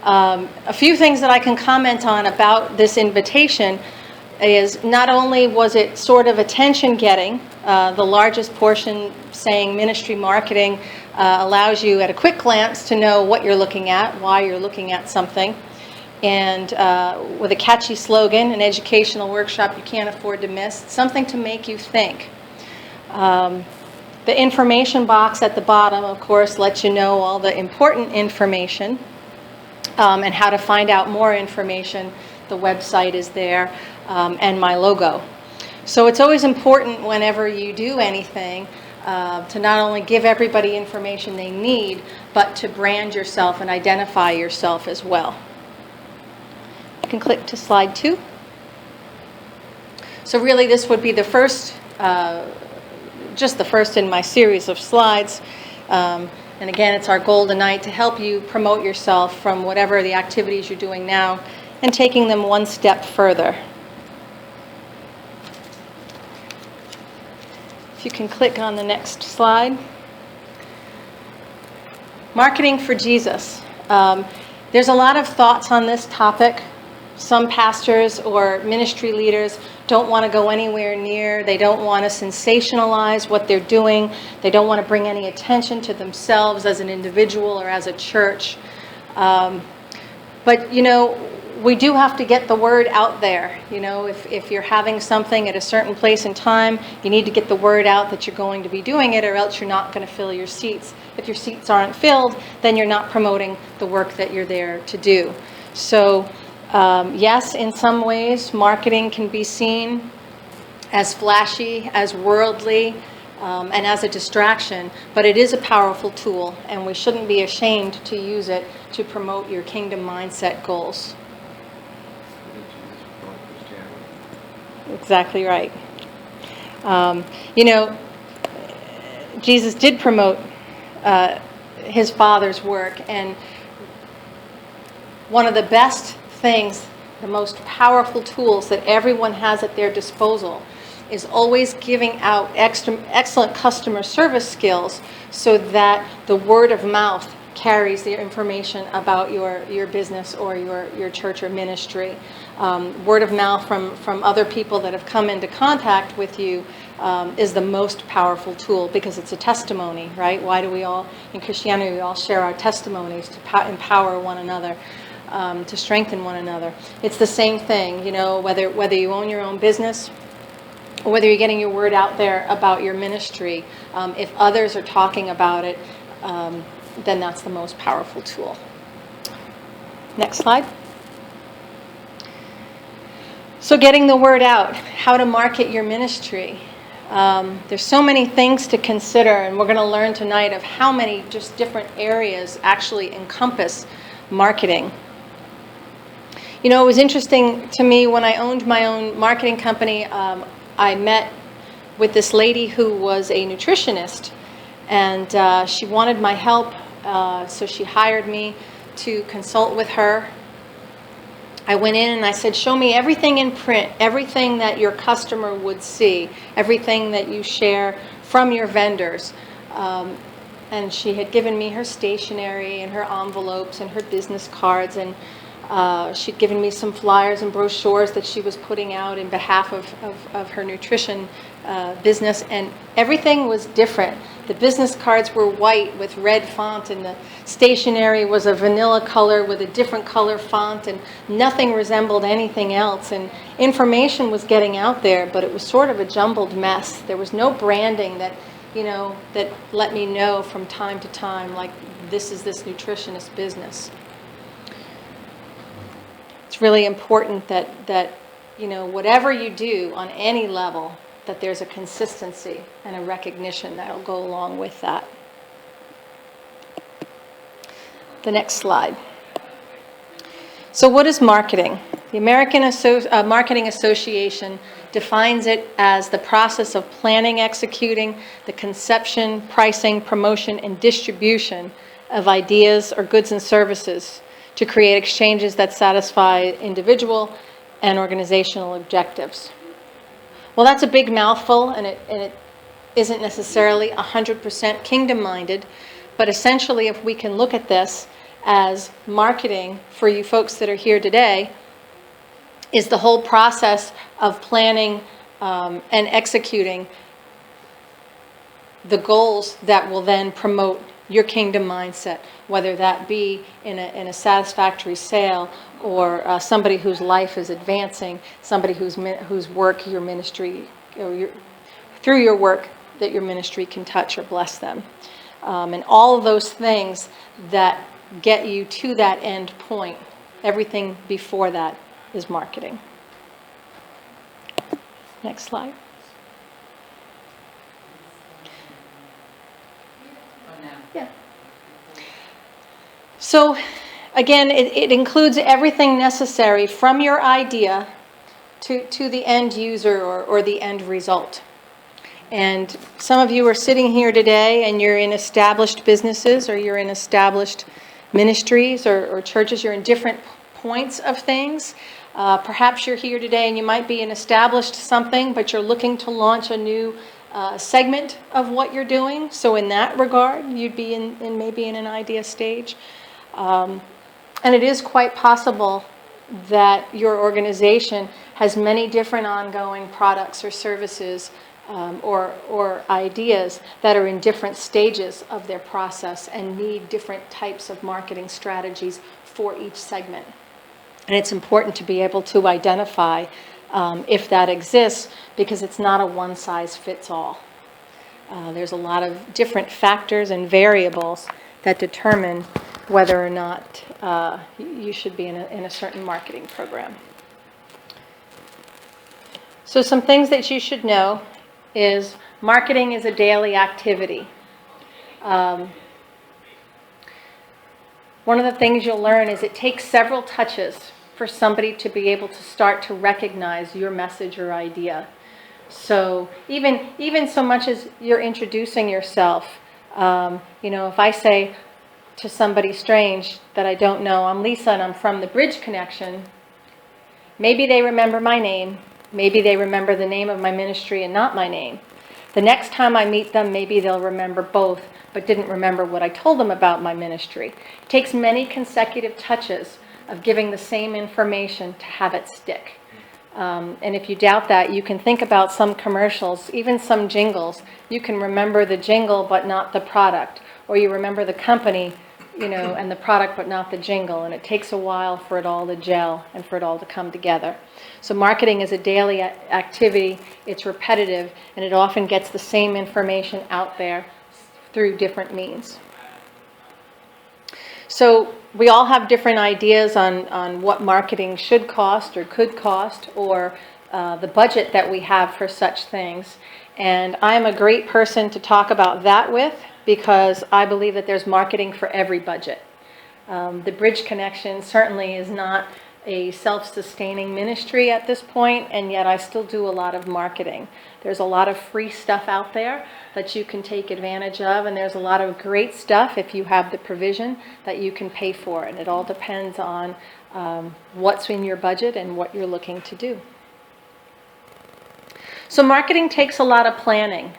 A few things that I can comment on about this invitation is not only was it sort of attention-getting, the largest portion saying ministry marketing allows you at a quick glance to know what you're looking at, why you're looking at something, and with a catchy slogan, an educational workshop you can't afford to miss, something to make you think. The information box at the bottom, of course, lets you know all the important information and how to find out more information. The website is there, and my logo. So it's always important whenever you do anything to not only give everybody information they need, but to brand yourself and identify yourself as well. You can click to slide 2. So really this would be the first, just the first in my series of slides. And again, it's our goal tonight to help you promote yourself from whatever the activities you're doing now and taking them one step further. If you can click on the next slide. Marketing for Jesus. There's a lot of thoughts on this topic. Some pastors or ministry leaders don't want to go anywhere near. They don't want to sensationalize what they're doing. They don't want to bring any attention to themselves as an individual or as a church. But, you know, we do have to get the word out there. You know, if you're having something at a certain place and time, you need to get the word out that you're going to be doing it, or else you're not going to fill your seats. If your seats aren't filled, then you're not promoting the work that you're there to do. So, yes, in some ways, marketing can be seen as flashy, as worldly, and as a distraction, but it is a powerful tool, and we shouldn't be ashamed to use it to promote your kingdom mindset goals. Exactly right. You know, Jesus did promote his Father's work, and one of the best things, the most powerful tools that everyone has at their disposal is always giving out excellent customer service skills so that the word of mouth carries the information about your business or your church or ministry. Word of mouth from other people that have come into contact with you is the most powerful tool, because it's a testimony, right? Why do we all, in Christianity, we all share our testimonies to empower one another, to strengthen one another. It's the same thing, you know, whether you own your own business or whether you're getting your word out there about your ministry. If others are talking about it, then that's the most powerful tool. Next slide. So getting the word out, how to market your ministry. There's so many things to consider, and we're going to learn tonight of how many just different areas actually encompass marketing. You know, it was interesting to me when I owned my own marketing company. I met with this lady who was a nutritionist, and she wanted my help, so she hired me to consult with her. I went in and I said, show me everything in print, everything that your customer would see, everything that you share from your vendors. And she had given me her stationery and her envelopes and her business cards, and she'd given me some flyers and brochures that she was putting out in behalf of her nutrition business, and everything was different. The business cards were white with red font, and the stationery was a vanilla color with a different color font, and nothing resembled anything else. And information was getting out there, but it was sort of a jumbled mess. There was no branding that, you know, that let me know from time to time, like, this is this nutritionist business. It's really important that you know, whatever you do on any level, that there's a consistency and a recognition that'll go along with that. The next slide. So what is marketing? The American Marketing Association defines it as the process of planning, executing the conception, pricing, promotion, and distribution of ideas or goods and services to create exchanges that satisfy individual and organizational objectives. Well, that's a big mouthful, and it isn't necessarily 100% kingdom-minded, but essentially if we can look at this as marketing for you folks that are here today is the whole process of planning and executing the goals that will then promote your kingdom mindset, whether that be in a satisfactory sale or somebody whose life is advancing, somebody whose work your ministry, or through your work that your ministry can touch or bless them. And all of those things that get you to that end point, everything before that is marketing. Next slide. Yeah. So again, it includes everything necessary from your idea to the end user or the end result. And some of you are sitting here today and you're in established businesses or you're in established ministries or churches. You're in different points of things. Perhaps you're here today and you might be in established something, but you're looking to launch a new segment of what you're doing. So in that regard, you'd be in maybe in an idea stage. And it is quite possible that your organization has many different ongoing products or services or ideas that are in different stages of their process and need different types of marketing strategies for each segment. And it's important to be able to identify if that exists, because it's not a one-size-fits-all. There's a lot of different factors and variables that determine whether or not you should be in a certain marketing program. So some things that you should know is marketing is a daily activity. One of the things you'll learn is it takes several touches for somebody to be able to start to recognize your message or idea. So even so much as you're introducing yourself, if I say to somebody strange that I don't know, I'm Lisa and I'm from the Bridge Connection, maybe they remember my name, maybe they remember the name of my ministry and not my name. The next time I meet them, maybe they'll remember both, but didn't remember what I told them about my ministry. It takes many consecutive touches of giving the same information to have it stick. And if you doubt that, you can think about some commercials, even some jingles. You can remember the jingle but not the product, or you remember the company, and the product but not the jingle, and it takes a while for it all to gel and for it all to come together. So marketing is a daily activity. It's repetitive, and it often gets the same information out there through different means. So we all have different ideas on what marketing should cost or could cost, or the budget that we have for such things. And I'm a great person to talk about that with, because I believe that there's marketing for every budget. The Bridge Connection certainly is not a self-sustaining ministry at this point, and yet I still do a lot of marketing. There's a lot of free stuff out there that you can take advantage of, and there's a lot of great stuff, if you have the provision, that you can pay for. And it all depends on what's in your budget and what you're looking to do. So marketing takes a lot of planning.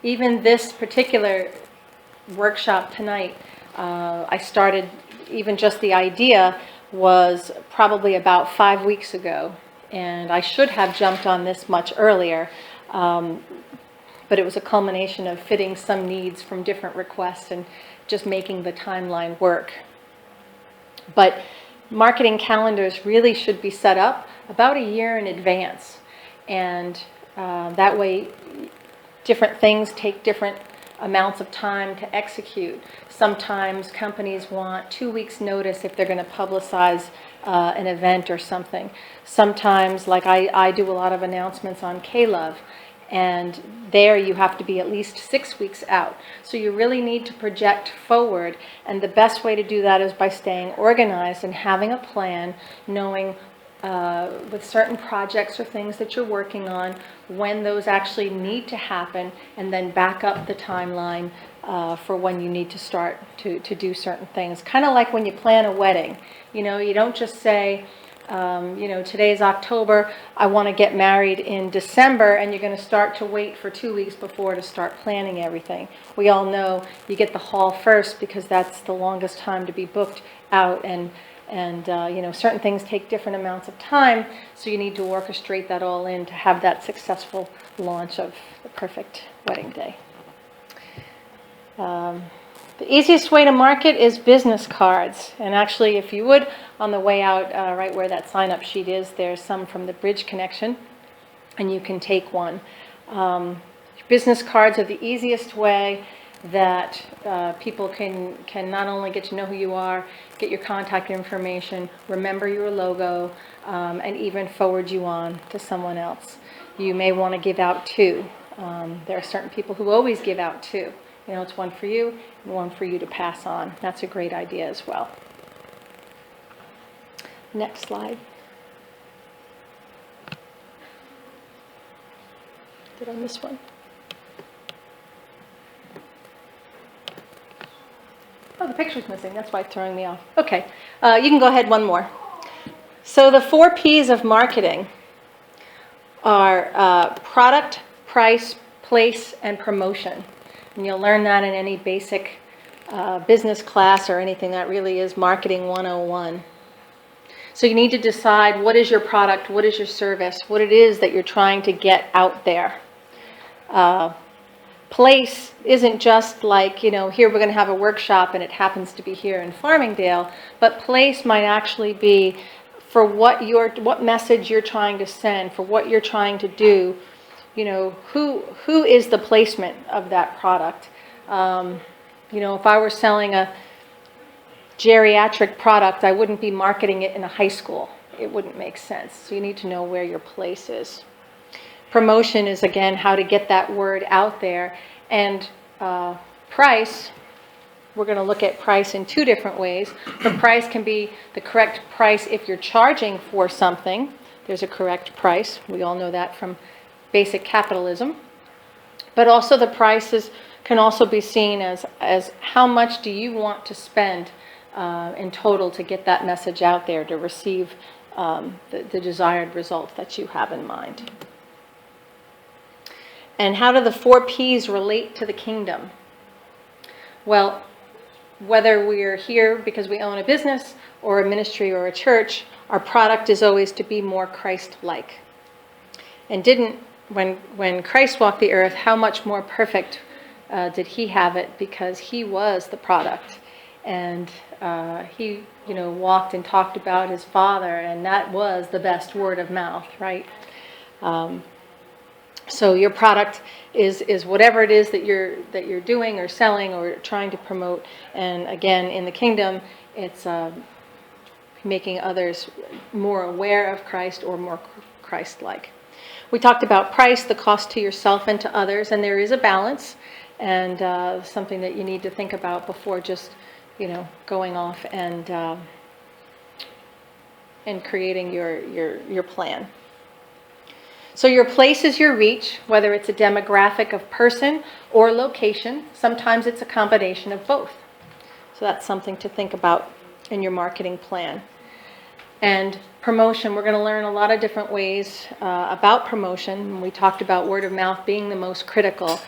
Even this particular workshop tonight, I started, even just the idea was probably about 5 weeks ago, and I should have jumped on this much earlier, but it was a culmination of fitting some needs from different requests and just making the timeline work. But marketing calendars really should be set up about a year in advance, and that way different things take different amounts of time to execute. Sometimes companies want 2 weeks notice if they're going to publicize an event or something. Sometimes, like I do a lot of announcements on K-Love, and there you have to be at least 6 weeks out. So you really need to project forward, and the best way to do that is by staying organized and having a plan, knowing with certain projects or things that you're working on, when those actually need to happen, and then back up the timeline for when you need to start to do certain things. Kind of like when you plan a wedding. You don't just say, Today's October, I want to get married in December, and you're going to start to wait for 2 weeks before to start planning everything. We all know you get the hall first because that's the longest time to be booked out, and certain things take different amounts of time, so you need to orchestrate that all in to have that successful launch of the perfect wedding day. The easiest way to market is business cards. And actually, if you would, on the way out, right where that sign-up sheet is, there's some from the Bridge Connection, and you can take one. Business cards are the easiest way that people can not only get to know who you are, get your contact information, remember your logo, and even forward you on to someone else. You may want to give out two. There are certain people who always give out two. It's one for you and one for you to pass on. That's a great idea as well. Next slide. Did I miss one? Oh, the picture's missing. That's why it's throwing me off. Okay, you can go ahead one more. So the 4 P's of marketing are product, price, place, and promotion. And you'll learn that in any basic business class or anything. That really is Marketing 101. So you need to decide what is your product, what is your service, what it is that you're trying to get out there. Place isn't just like, here we're going to have a workshop and it happens to be here in Farmingdale, but place might actually be for what message you're trying to send, for what you're trying to do. Who is the placement of that product? If I were selling a geriatric product, I wouldn't be marketing it in a high school. It wouldn't make sense. So you need to know where your place is. Promotion is, again, how to get that word out there. And price, we're going to look at price in 2 different ways. The price can be the correct price if you're charging for something. There's a correct price. We all know that from basic capitalism. But also the prices can also be seen as how much do you want to spend in total to get that message out there, to receive the desired result that you have in mind. And how do the 4 P's relate to the kingdom? Well, whether we're here because we own a business or a ministry or a church, our product is always to be more Christ-like. And when Christ walked the earth, how much more perfect did he have it, because he was the product. And he, walked and talked about his Father, and that was the best word of mouth, right? So your product is whatever it is that you're doing or selling or trying to promote. And again, in the kingdom, it's making others more aware of Christ or more Christ-like. We talked about price, the cost to yourself and to others, and there is a balance, and something that you need to think about before just, going off and creating your plan. So your place is your reach, whether it's a demographic of person or location. Sometimes it's a combination of both. So that's something to think about in your marketing plan. And promotion, we're going to learn a lot of different ways about promotion. We talked about word of mouth being the most critical.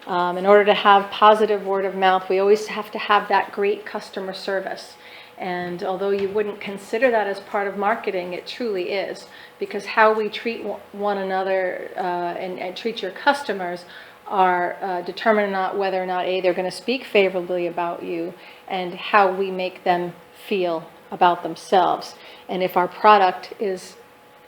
In order to have positive word of mouth, we always have to have that great customer service. And although you wouldn't consider that as part of marketing, it truly is. Because how we treat one another and treat your customers are determined not whether or not, A, they're going to speak favorably about you, and how we make them feel about themselves. And if our product is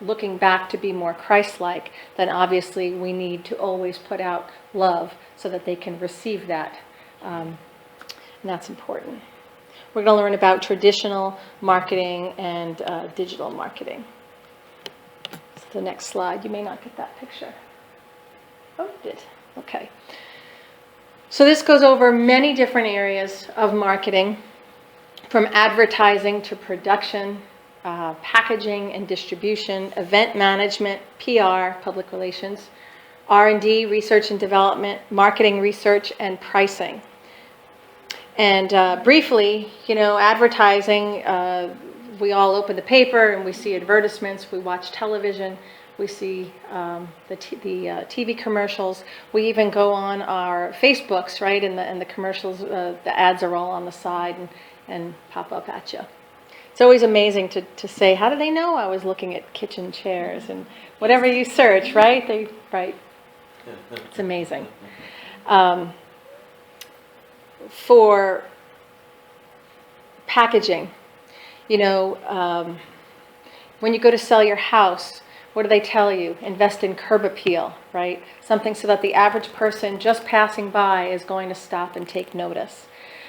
looking back to be more Christ-like, then obviously we need to always put out love so that they can receive that. And that's important. We're going to learn about traditional marketing and digital marketing. So the next slide, you may not get that picture. Oh, you did. Okay. So this goes over many different areas of marketing, from advertising to production, packaging and distribution, event management, PR, public relations, R&D, research and development, marketing research, and pricing. And briefly, advertising, we all open the paper and we see advertisements, we watch television, we see the TV commercials. We even go on our Facebooks, right? And the commercials, the ads are all on the side and pop up at you. It's always amazing to say, how do they know I was looking at kitchen chairs? And whatever you search, right? Right. It's amazing. For packaging, when you go to sell your house, what do they tell you? Invest in curb appeal, right? Something so that the average person just passing by is going to stop and take notice.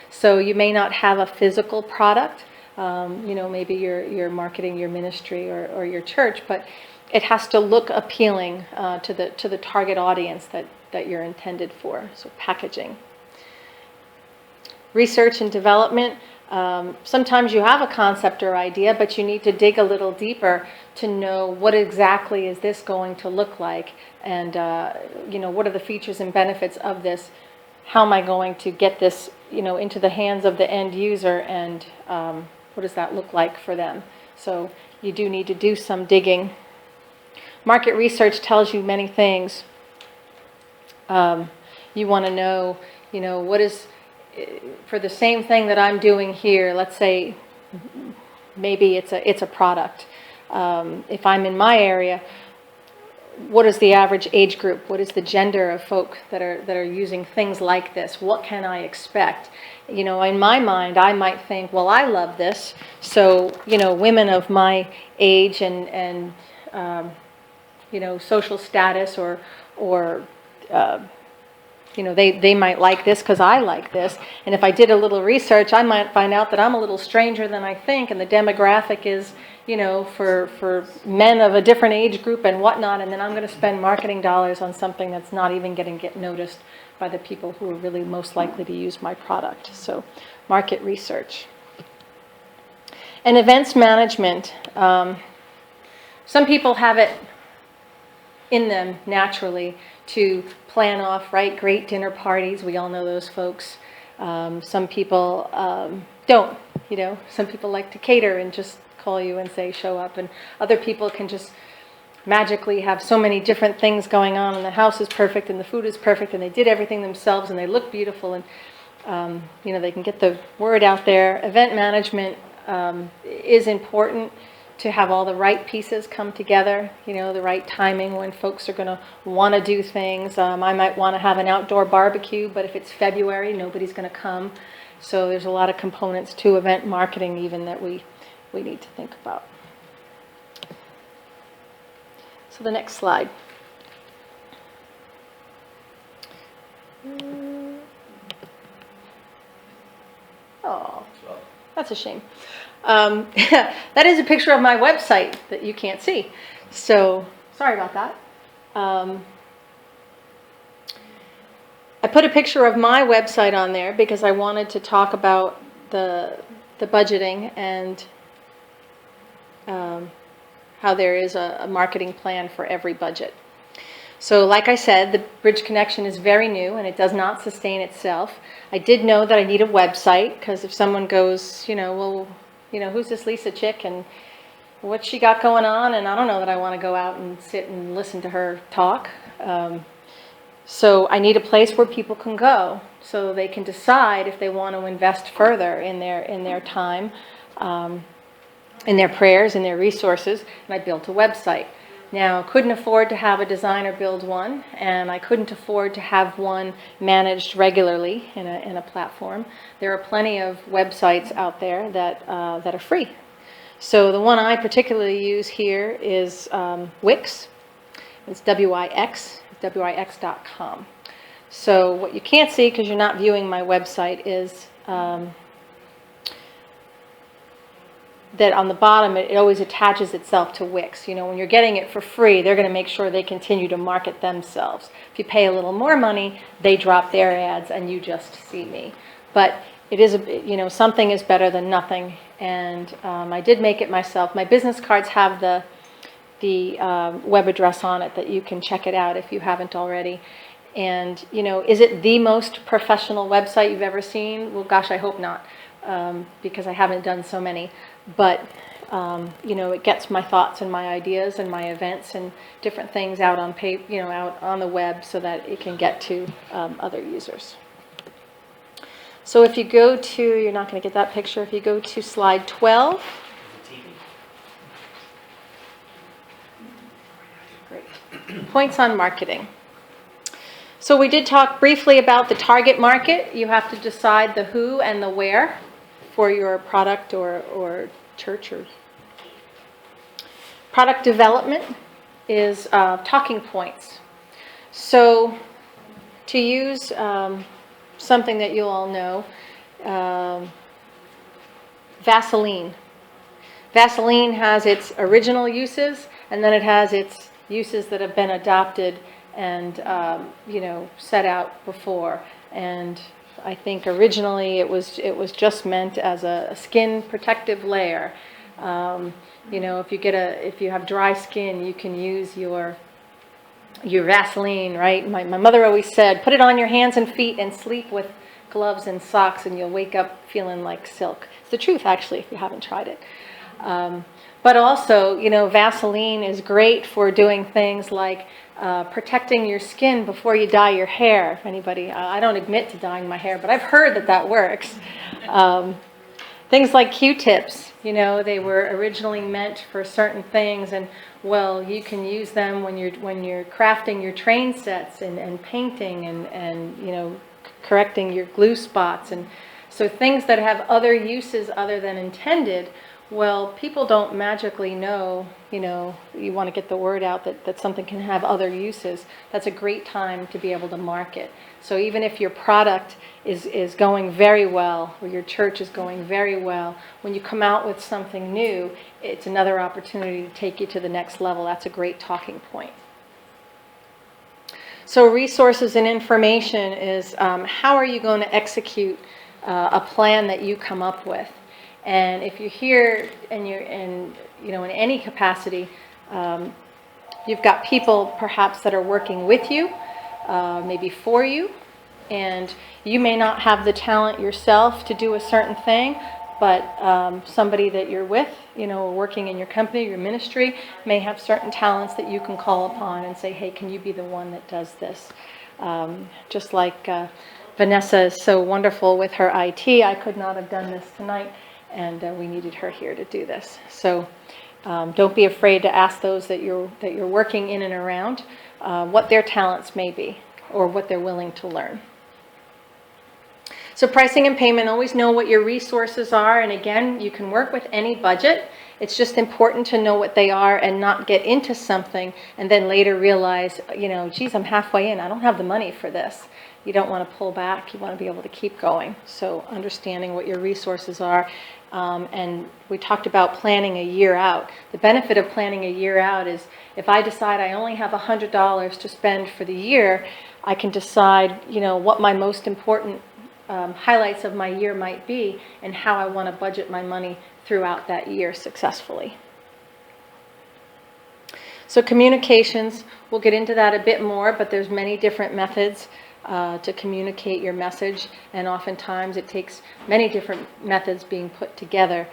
So you may not have a physical product, maybe you're marketing your ministry or your church, but it has to look appealing to the target audience that you're intended for. So packaging. Research and development. Sometimes you have a concept or idea, but you need to dig a little deeper to know what exactly is this going to look like, and what are the features and benefits of this? How am I going to get this into the hands of the end user, and what does that look like for them? So you do need to do some digging. Market research tells you many things. You want to know, what is, for the same thing that I'm doing here, let's say maybe it's a product. If I'm in my area, what is the average age group? What is the gender of folk that are using things like this? What can I expect? In my mind, I might think, well, I love this. So, women of my age and social status or they might like this because I like this. And if I did a little research, I might find out that I'm a little stranger than I think, and the demographic is, for men of a different age group and whatnot, and then I'm going to spend marketing dollars on something that's not even going to get noticed by the people who are really most likely to use my product. So market research. And events management. Some people have it in them naturally to plan off, right? Great dinner parties. We all know those folks. Some people don't, Some people like to cater and just call you and say, show up. And other people can just magically have so many different things going on, and the house is perfect and the food is perfect and they did everything themselves and they look beautiful, and, they can get the word out there. Event management is important to have all the right pieces come together, the right timing when folks are going to want to do things. I might want to have an outdoor barbecue, but if it's February, nobody's going to come. So there's a lot of components to event marketing even that we need to think about. So the next slide. Oh, that's a shame. That is a picture of my website that you can't see. So sorry about that. I put a picture of my website on there because I wanted to talk about the budgeting and how there is a marketing plan for every budget. So like I said, the Bridge Connection is very new and it does not sustain itself. I did know that I need a website, because if someone goes, who's this Lisa chick and what's she got going on? And I don't know that I want to go out and sit and listen to her talk. So I need a place where people can go so they can decide if they want to invest further in their time, in their prayers, in their resources. And I built a website. Now, couldn't afford to have a designer build one, and I couldn't afford to have one managed regularly in a platform. There are plenty of websites out there that are free. So the one I particularly use here is Wix. It's Wix, Wix.com. So what you can't see because you're not viewing my website is that on the bottom it always attaches itself to Wix. When you're getting it for free, they're going to make sure they continue to market themselves. If you pay a little more money, they drop their ads and you just see me. But it is, something is better than nothing. And I did make it myself. My business cards have the web address on it that you can check it out if you haven't already. And, is it the most professional website you've ever seen? Well, gosh, I hope not, because I haven't done so many. But it gets my thoughts and my ideas and my events and different things out on out on the web so that it can get to other users. So if you go to, you're not going to get that picture, if you go to slide 12. Great. Points on marketing. So we did talk briefly about the target market. You have to decide the who and the where for your product or church. Or product development is talking points. So to use something that you all know, Vaseline. Vaseline has its original uses, and then it has its uses that have been adopted and set out before. And I think originally it was just meant as a skin protective layer. If you have dry skin, you can use your Vaseline, right? My mother always said, put it on your hands and feet and sleep with gloves and socks, and you'll wake up feeling like silk. It's the truth, actually, if you haven't tried it. But also, Vaseline is great for doing things like protecting your skin before you dye your hair. If anybody, I don't admit to dyeing my hair, but I've heard that works. Things like Q-tips, they were originally meant for certain things, and well, you can use them when you're crafting your train sets and painting and correcting your glue spots, and so things that have other uses other than intended. Well, people don't magically know, you want to get the word out that something can have other uses. That's a great time to be able to market. So even if your product is going very well, or your church is going very well, when you come out with something new, it's another opportunity to take you to the next level. That's a great talking point. So resources and information is how are you going to execute a plan that you come up with? And if you're here and you're in any capacity, you've got people perhaps that are working with you, maybe for you, and you may not have the talent yourself to do a certain thing, but somebody that you're with, working in your company, your ministry, may have certain talents that you can call upon and say, hey, can you be the one that does this? Just like Vanessa is so wonderful with her IT, I could not have done this tonight. And we needed her here to do this. So don't be afraid to ask those that you're working in and around what their talents may be or what they're willing to learn. So pricing and payment, always know what your resources are. And again, you can work with any budget. It's just important to know what they are and not get into something and then later realize, geez, I'm halfway in. I don't have the money for this. You don't want to pull back. You want to be able to keep going. So understanding what your resources are. And we talked about planning a year out. The benefit of planning a year out is if I decide I only have $100 to spend for the year, I can decide, what my most important highlights of my year might be and how I want to budget my money throughout that year successfully. So communications, we'll get into that a bit more, but there's many different methods to communicate your message, and oftentimes it takes many different methods being put together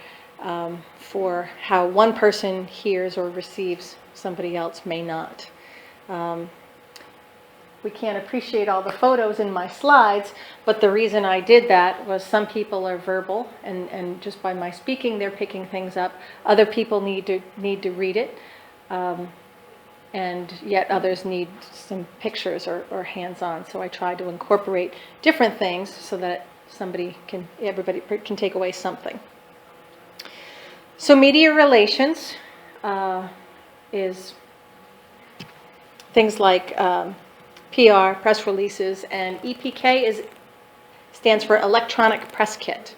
for how one person hears or receives, somebody else may not. We can't appreciate all the photos in my slides, but the reason I did that was some people are verbal, and just by my speaking they're picking things up. Other people need to read it. And yet others need some pictures or hands-on. So I tried to incorporate different things so that everybody can take away something. So media relations is things like PR, press releases, and EPK stands for Electronic Press Kit.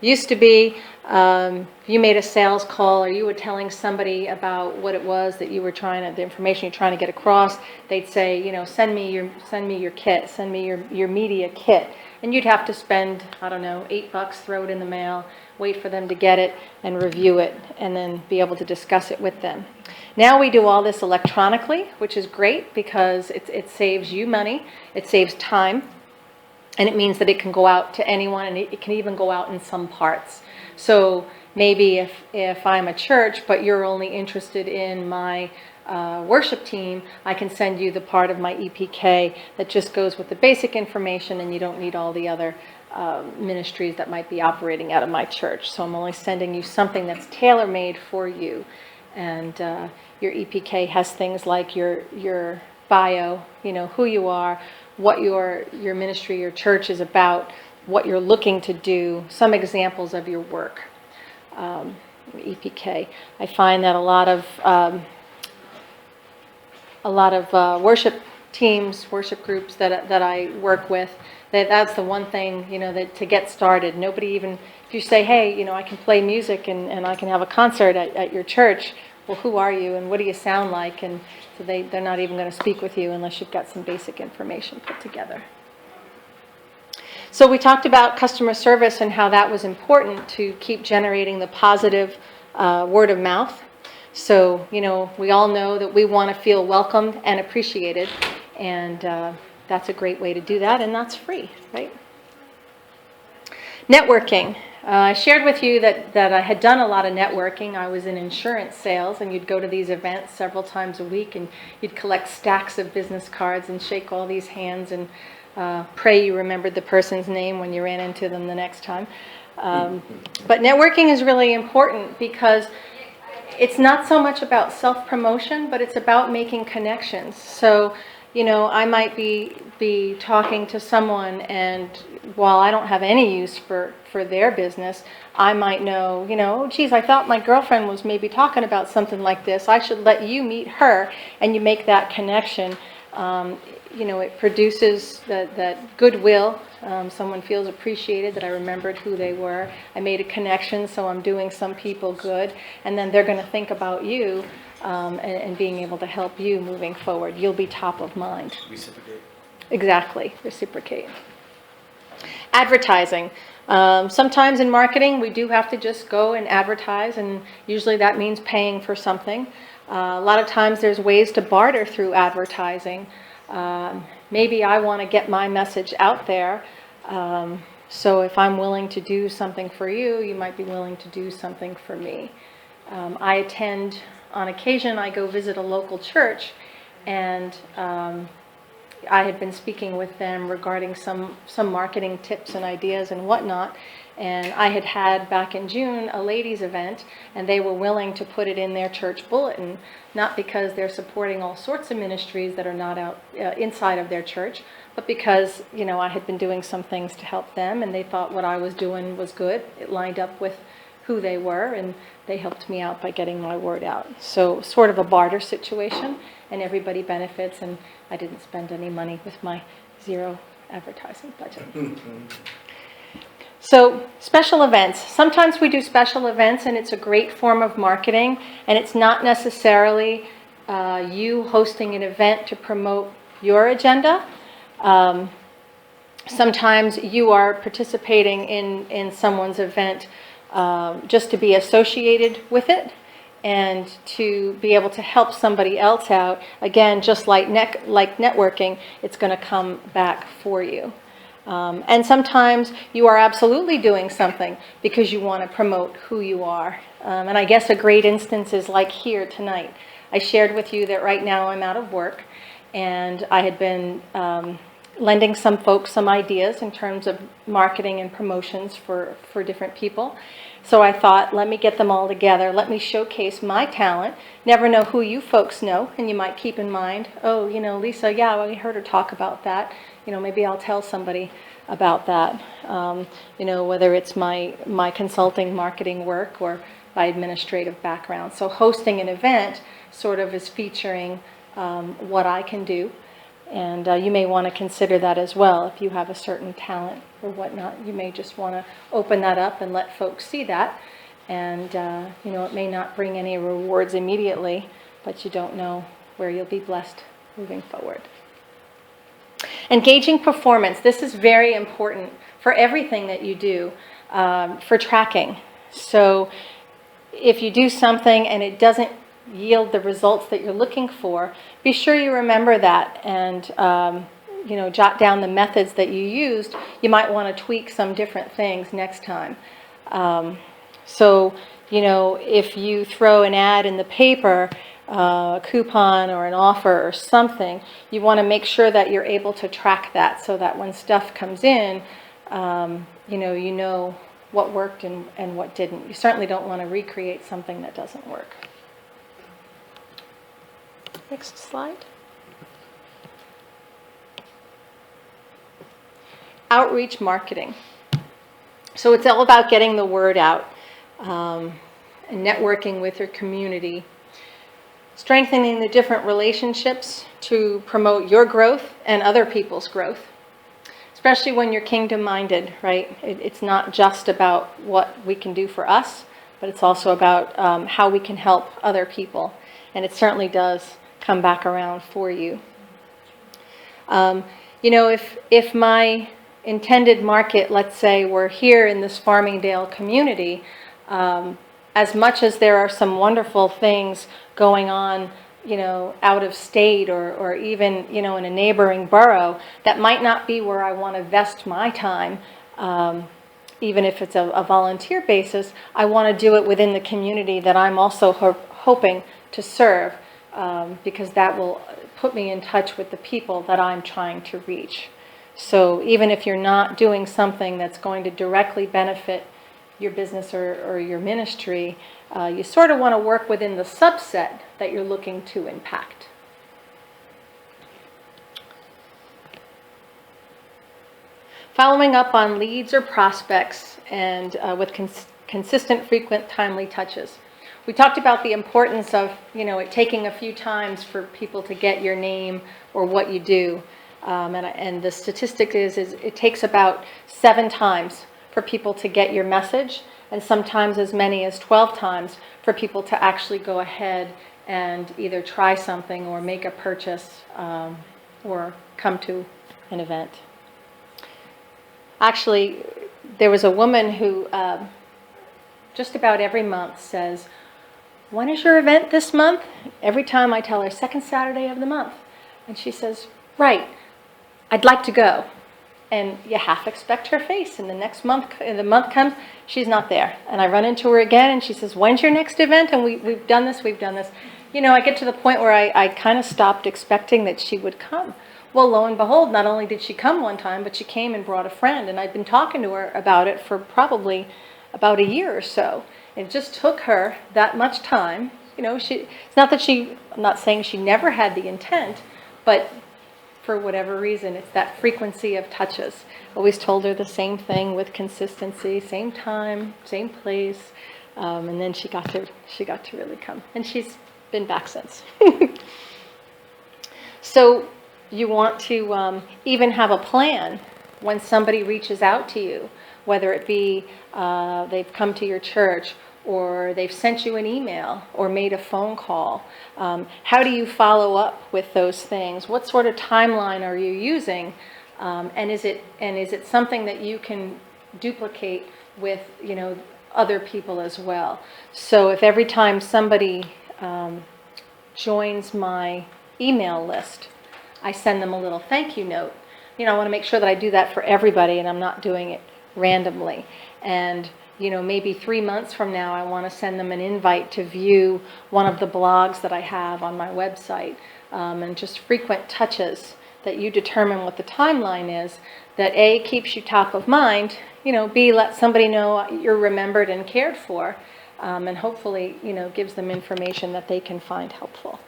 Used to be, you made a sales call or you were telling somebody about what it was that you were the information you're trying to get across. They'd say, send me your kit, send me your media kit. And you'd have to spend, I don't know, $8, throw it in the mail, wait for them to get it and review it, and then be able to discuss it with them. Now we do all this electronically, which is great because it saves you money, it saves time. And it means that it can go out to anyone, and it can even go out in some parts. So maybe if I'm a church, but you're only interested in my worship team, I can send you the part of my EPK that just goes with the basic information, and you don't need all the other ministries that might be operating out of my church. So I'm only sending you something that's tailor-made for you. And your EPK has things like your bio, who you are, what your ministry, your church is about, what you're looking to do, some examples of your work. EPK. I find that a lot of worship teams, worship groups that I work with, that's the one thing, that to get started. Nobody even, if you say, hey, I can play music and I can have a concert at your church, well, who are you and what do you sound like? And so they're not even going to speak with you unless you've got some basic information put together. So we talked about customer service and how that was important to keep generating the positive word of mouth. So, we all know that we want to feel welcomed and appreciated, and that's a great way to do that, and that's free, right? Networking. I shared with you that I had done a lot of networking. I was in insurance sales, and you'd go to these events several times a week, and you'd collect stacks of business cards and shake all these hands and pray you remembered the person's name when you ran into them the next time. But networking is really important because it's not so much about self-promotion, but it's about making connections. So, I might be talking to someone, and while I don't have any use for their business, I might know, oh, geez, I thought my girlfriend was maybe talking about something like this. I should let you meet her, and you make that connection. It produces that goodwill. Someone feels appreciated that I remembered who they were. I made a connection, so I'm doing some people good. And then they're going to think about you and being able to help you moving forward. You'll be top of mind. Reciprocate. Exactly, reciprocate. Advertising. Sometimes in marketing, we do have to just go and advertise, and usually that means paying for something. A lot of times there's ways to barter through advertising. Maybe I want to get my message out there. So if I'm willing to do something for you, you might be willing to do something for me. I attend, on occasion, I go visit a local church, and I had been speaking with them regarding some marketing tips and ideas and whatnot. And I had back in June a ladies' event, and they were willing to put it in their church bulletin, not because they're supporting all sorts of ministries that are not out inside of their church, but because, I had been doing some things to help them, and they thought what I was doing was good. It lined up with who they were, and they helped me out by getting my word out. So sort of a barter situation, and everybody benefits, and I didn't spend any money with my zero advertising budget. So special events. Sometimes we do special events, and it's a great form of marketing, and it's not necessarily you hosting an event to promote your agenda. Sometimes you are participating in someone's event just to be associated with it and to be able to help somebody else out. Again, just like networking, it's going to come back for you. And sometimes you are absolutely doing something because you want to promote who you are. And I guess a great instance is like here tonight. I shared with you that right now I'm out of work, and I had been lending some folks some ideas in terms of marketing and promotions for different people. So I thought, let me get them all together. Let me showcase my talent. Never know who you folks know, and you might keep in mind, oh, Lisa, yeah, well, I heard her talk about that. Maybe I'll tell somebody about that. Whether it's my consulting marketing work or my administrative background. So hosting an event sort of is featuring what I can do. And you may want to consider that as well. If you have a certain talent or whatnot, you may just want to open that up and let folks see that. And, it may not bring any rewards immediately, but you don't know where you'll be blessed moving forward. Engaging performance. This is very important for everything that you do, for tracking. So if you do something and it doesn't yield the results that you're looking for, be sure you remember that and jot down the methods that you used, you might want to tweak some different things next time. So, if you throw an ad in the paper, a coupon or an offer or something, you want to make sure that you're able to track that so that when stuff comes in, you know what worked and what didn't. You certainly don't want to recreate something that doesn't work. Next slide. Outreach marketing. So it's all about getting the word out and networking with your community, strengthening the different relationships to promote your growth and other people's growth, especially when you're kingdom-minded, right? It's not just about what we can do for us, but it's also about how we can help other people. And it certainly does come back around for you. If my intended market, let's say, were here in this Farmingdale community, as much as there are some wonderful things going on, out of state or even, in a neighboring borough, that might not be where I want to vest my time, even if it's a volunteer basis. I want to do it within the community that I'm also hoping to serve, because that will put me in touch with the people that I'm trying to reach. So even if you're not doing something that's going to directly benefit your business or your ministry, you sort of want to work within the subset that you're looking to impact. Following up on leads or prospects and with consistent, frequent, timely touches. We talked about the importance of, it taking a few times for people to get your name or what you do. And the statistic is it takes about 7 times for people to get your message, and sometimes as many as 12 times for people to actually go ahead and either try something or make a purchase or come to an event. Actually, there was a woman who just about every month says, "When is your event this month?" Every time I tell her, second Saturday of the month. And she says, "Right, I'd like to go." And you half expect her face, and the month comes, she's not there. And I run into her again, and she says, "When's your next event?" And we've done this. I get to the point where I kind of stopped expecting that she would come. Well, lo and behold, not only did she come one time, but she came and brought a friend. And I've been talking to her about it for probably about a year or so. It just took her that much time. It's not that I'm not saying she never had the intent, but for whatever reason, it's that frequency of touches. Always told her the same thing with consistency, same time, same place, and then she got to really come, and she's been back since. So you want to even have a plan when somebody reaches out to you, whether it be they've come to your church, or they've sent you an email or made a phone call. How do you follow up with those things? What sort of timeline are you using? And is it something that you can duplicate with other people as well? So if every time somebody joins my email list, I send them a little thank you note. I want to make sure that I do that for everybody, and I'm not doing it randomly. And maybe 3 months from now, I want to send them an invite to view one of the blogs that I have on my website, and just frequent touches that you determine what the timeline is, that A, keeps you top of mind, B, let somebody know you're remembered and cared for, and hopefully, gives them information that they can find helpful.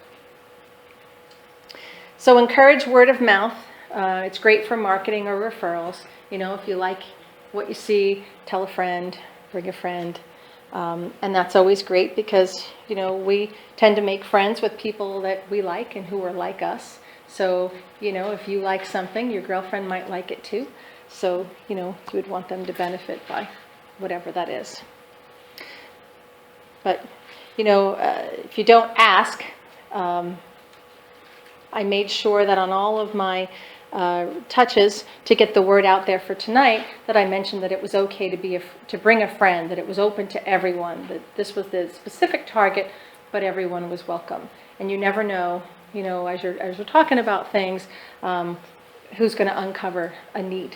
So encourage word of mouth. It's great for marketing or referrals. If you like what you see, tell a friend, bring a friend. And that's always great because, we tend to make friends with people that we like and who are like us. So, if you like something, your girlfriend might like it too. So, you would want them to benefit by whatever that is. But, if you don't ask, I made sure that on all of my touches to get the word out there for tonight, that I mentioned that it was okay to bring a friend, that it was open to everyone, that this was the specific target, but everyone was welcome. And you never know, as we're talking about things, who's going to uncover a need.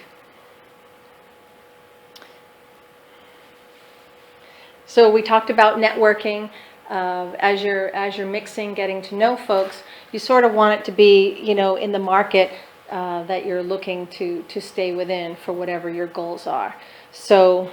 So we talked about networking. As you're mixing, getting to know folks, you sort of want it to be, in the market that you're looking to stay within for whatever your goals are. So,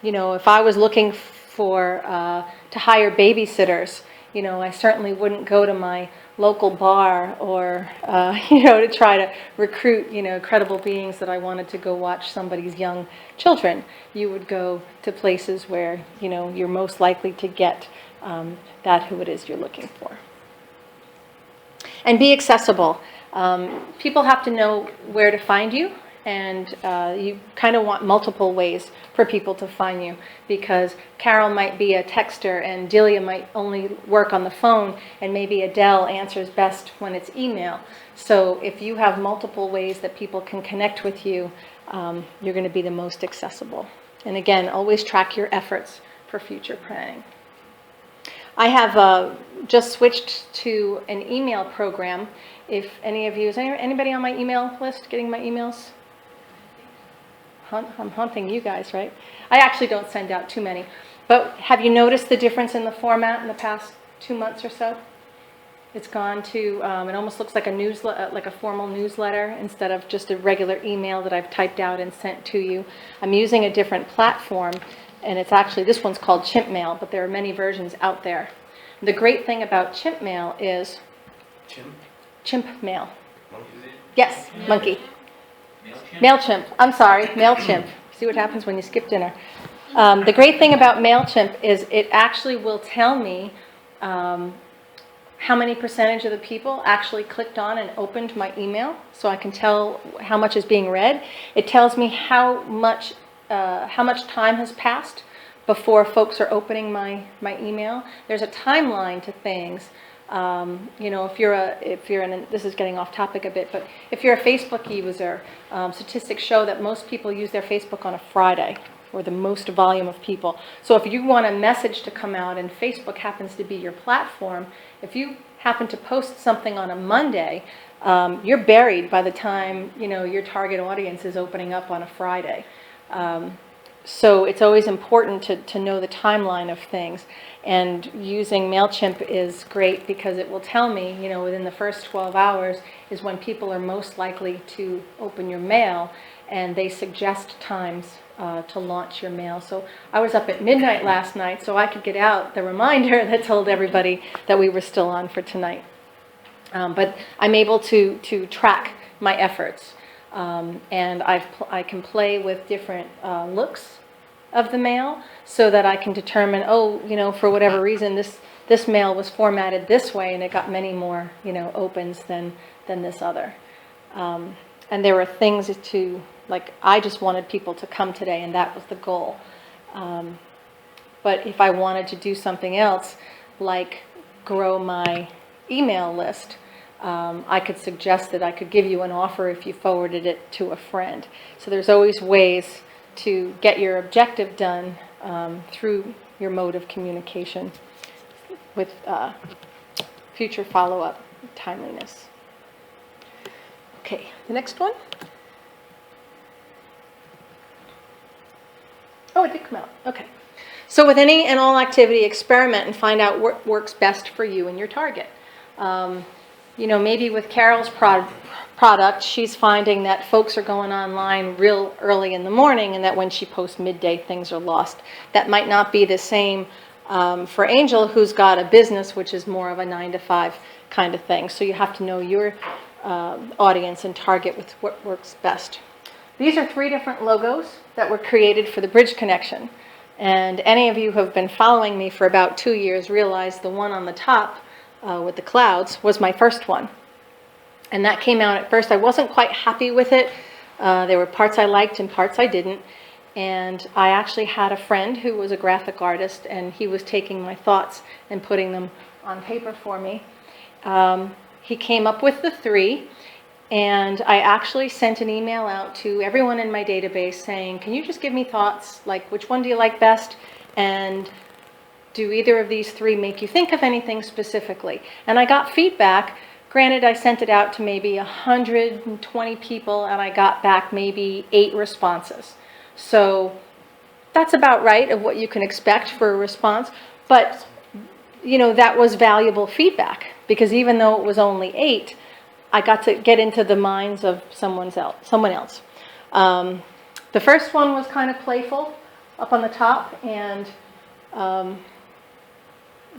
if I was looking for to hire babysitters, I certainly wouldn't go to my local bar or, to try to recruit, credible beings that I wanted to go watch somebody's young children. You would go to places where, you're most likely to get that who it is you're looking for. And be accessible. People have to know where to find you, and you kind of want multiple ways for people to find you, because Carol might be a texter and Delia might only work on the phone, and maybe Adele answers best when it's email. So if you have multiple ways that people can connect with you, you're going to be the most accessible. And again, always track your efforts for future planning. I have just switched to an email program. If any of you, is anybody on my email list getting my emails? I'm haunting you guys, right? I actually don't send out too many. But have you noticed the difference in the format in the past 2 months or so? It's gone to, it almost looks like a newsletter, like a formal newsletter, instead of just a regular email that I've typed out and sent to you. I'm using a different platform, and it's actually, this one's called Chimp Mail, but there are many versions out there. The great thing about Chimp Mail is... Chimp Mail. Yes, monkey. MailChimp. I'm sorry, MailChimp. See what happens when you skip dinner. The great thing about MailChimp is it actually will tell me how many percentage of the people actually clicked on and opened my email, so I can tell how much is being read. It tells me how much time has passed before folks are opening my email. There's a timeline to things. If you're in, this is getting off topic a bit, but if you're a Facebook user, statistics show that most people use their Facebook on a Friday, or the most volume of people. So if you want a message to come out and Facebook happens to be your platform, if you happen to post something on a Monday, you're buried by the time, your target audience is opening up on a Friday. So it's always important to know the timeline of things. And using MailChimp is great because it will tell me, within the first 12 hours is when people are most likely to open your mail, and they suggest times to launch your mail. So I was up at midnight last night so I could get out the reminder that told everybody that we were still on for tonight. But I'm able to track my efforts. And I can play with different looks of the mail so that I can determine, for whatever reason, this mail was formatted this way and it got many more, opens than this other. And there were things to, like, I just wanted people to come today, and that was the goal. But if I wanted to do something else, like grow my email list, I could suggest that I could give you an offer if you forwarded it to a friend. So there's always ways to get your objective done through your mode of communication with future follow-up timeliness. Okay, the next one. Oh, it did come out. Okay. So with any and all activity, experiment and find out what works best for you and your target. Maybe with Carol's product, she's finding that folks are going online real early in the morning, and that when she posts midday, things are lost. That might not be the same for Angel, who's got a business which is more of a 9-to-5 kind of thing. So you have to know your audience and target with what works best. These are 3 different logos that were created for the Bridge Connection. And any of you who have been following me for about 2 years realize the one on the top with the clouds was my first one. And that came out at first. I wasn't quite happy with it. There were parts I liked and parts I didn't. And I actually had a friend who was a graphic artist, and he was taking my thoughts and putting them on paper for me. He came up with the 3. And I actually sent an email out to everyone in my database saying, can you just give me thoughts, like which one do you like best, and do either of these 3 make you think of anything specifically? And I got feedback, Granted, I sent it out to maybe 120 people, and I got back maybe 8 responses. So that's about right of what you can expect for a response. But, that was valuable feedback, because even though it was only 8, I got to get into the minds of someone else. The first one was kind of playful up on the top, and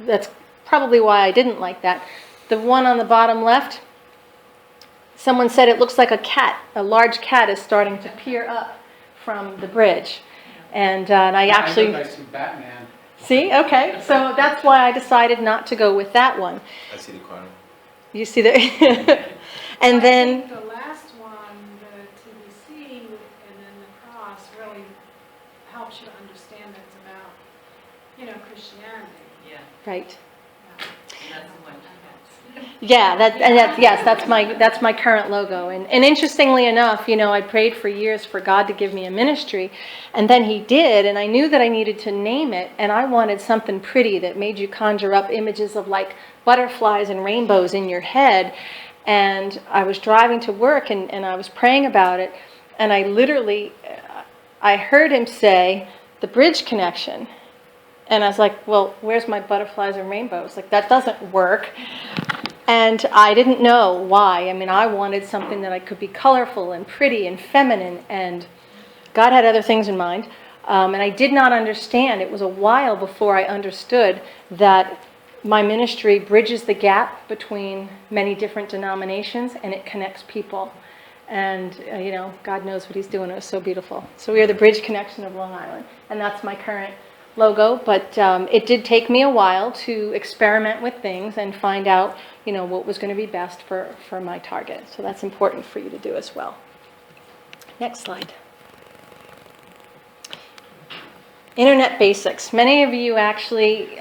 that's probably why I didn't like that. The one on the bottom left, someone said it looks like a large cat is starting to peer up from the bridge. And I actually... I see Batman. See? Okay. So that's why I decided not to go with that one. I see the corner. You see the... And then... I think the last one, the TBC and then the cross, really helps you understand that it's about, Christianity. Yeah, Right. and that's the one. Yeah, that's my current logo. And interestingly enough, I prayed for years for God to give me a ministry, and then He did, and I knew that I needed to name it, and I wanted something pretty that made you conjure up images of like butterflies and rainbows in your head. And I was driving to work, and I was praying about it, and I heard Him say, the bridge connection. And I was like, well, where's my butterflies and rainbows? Like, that doesn't work. And I didn't know why. I mean, I wanted something that I could be colorful and pretty and feminine, and God had other things in mind. And I did not understand. It was a while before I understood that my ministry bridges the gap between many different denominations, and it connects people. And, God knows what He's doing. It was so beautiful. So we are the Bridge Connection of Long Island. And that's my current logo. But it did take me a while to experiment with things and find out, what was going to be best for my target. So that's important for you to do as well. Next slide. Internet basics. Many of you actually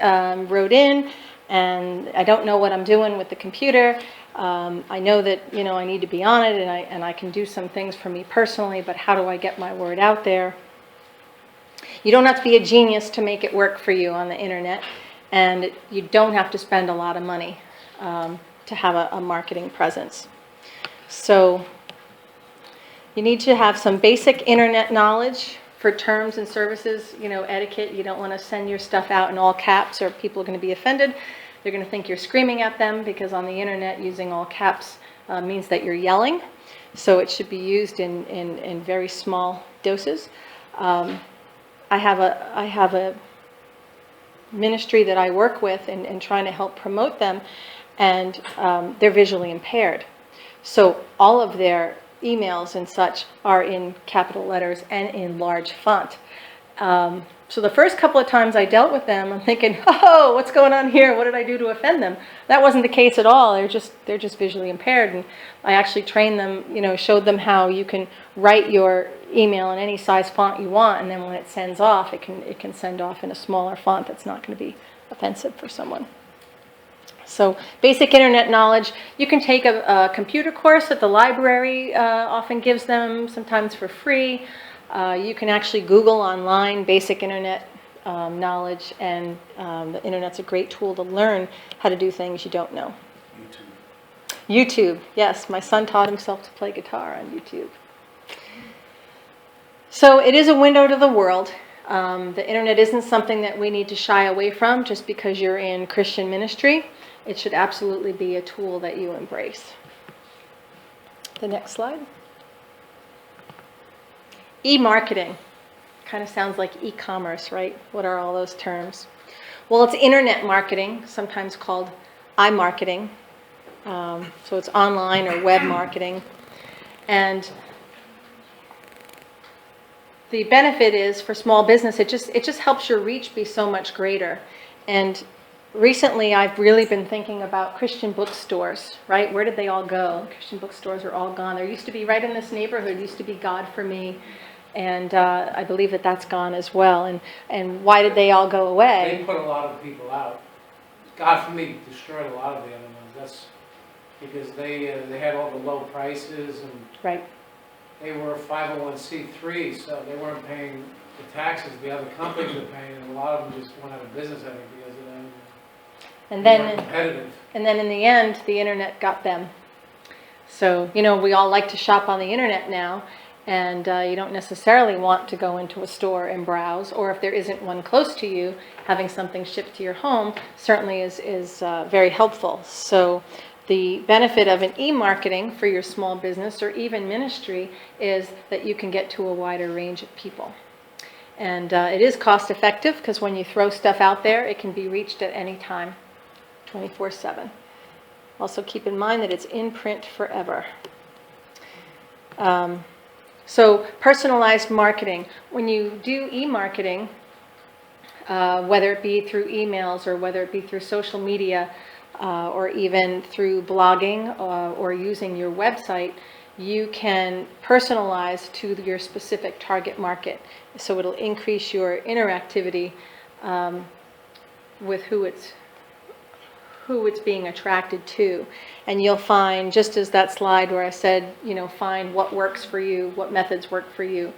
wrote in, and I don't know what I'm doing with the computer. I know that, I need to be on it, and I can do some things for me personally, but how do I get my word out there? You don't have to be a genius to make it work for you on the internet, and you don't have to spend a lot of money to have a marketing presence. So you need to have some basic internet knowledge for terms and services, etiquette. You don't want to send your stuff out in all caps, or people are going to be offended. They're going to think you're screaming at them, because on the internet, using all caps means that you're yelling. So it should be used in very small doses. I have a ministry that I work with and trying to help promote them, and they're visually impaired. So all of their emails and such are in capital letters and in large font. So the first couple of times I dealt with them, I'm thinking, oh, what's going on here? What did I do to offend them? That wasn't the case at all. They're just visually impaired. And I actually trained them, showed them how you can write your email in any size font you want, and then when it sends off, it can send off in a smaller font that's not going to be offensive for someone. So basic internet knowledge. You can take a computer course that the library often gives them, sometimes for free. You can actually Google online basic internet knowledge, and the internet's a great tool to learn how to do things you don't know. YouTube, yes. My son taught himself to play guitar on YouTube. So it is a window to the world. The internet isn't something that we need to shy away from just because you're in Christian ministry. It should absolutely be a tool that you embrace. The next slide. E-marketing. Kind of sounds like e-commerce, right? What are all those terms? Well, it's internet marketing, sometimes called iMarketing. So it's online or web marketing. And the benefit is for small business, it just helps your reach be so much greater. And recently I've really been thinking about Christian bookstores, right? Where did they all go? Christian bookstores are all gone. There used to be, right in this neighborhood, used to be God for Me. And I believe that that's gone as well. And why did they all go away? They put a lot of people out. God for Me destroyed a lot of the other ones. That's because they had all the low prices, and Right. they were 501c3, so they weren't paying the taxes the other companies were paying, and a lot of them just went out of business, I think, because of that. And More then, competitive. and then in the end, the internet got them. So, you know, we all like to shop on the internet now, and you don't necessarily want to go into a store and browse, or if there isn't one close to you, having something shipped to your home certainly is very helpful. So the benefit of an e-marketing for your small business or even ministry is that you can get to a wider range of people. And it is cost effective because when you throw stuff out there, it can be reached at any time, 24/7. Also keep in mind that it's in print forever. So personalized marketing. When you do e-marketing, whether it be through emails or whether it be through social media or even through blogging or using your website, you can personalize to your specific target market. So it'll increase your interactivity with who it's being attracted to. And you'll find, just as that slide where I said, you know, find what works for you, what methods work for you.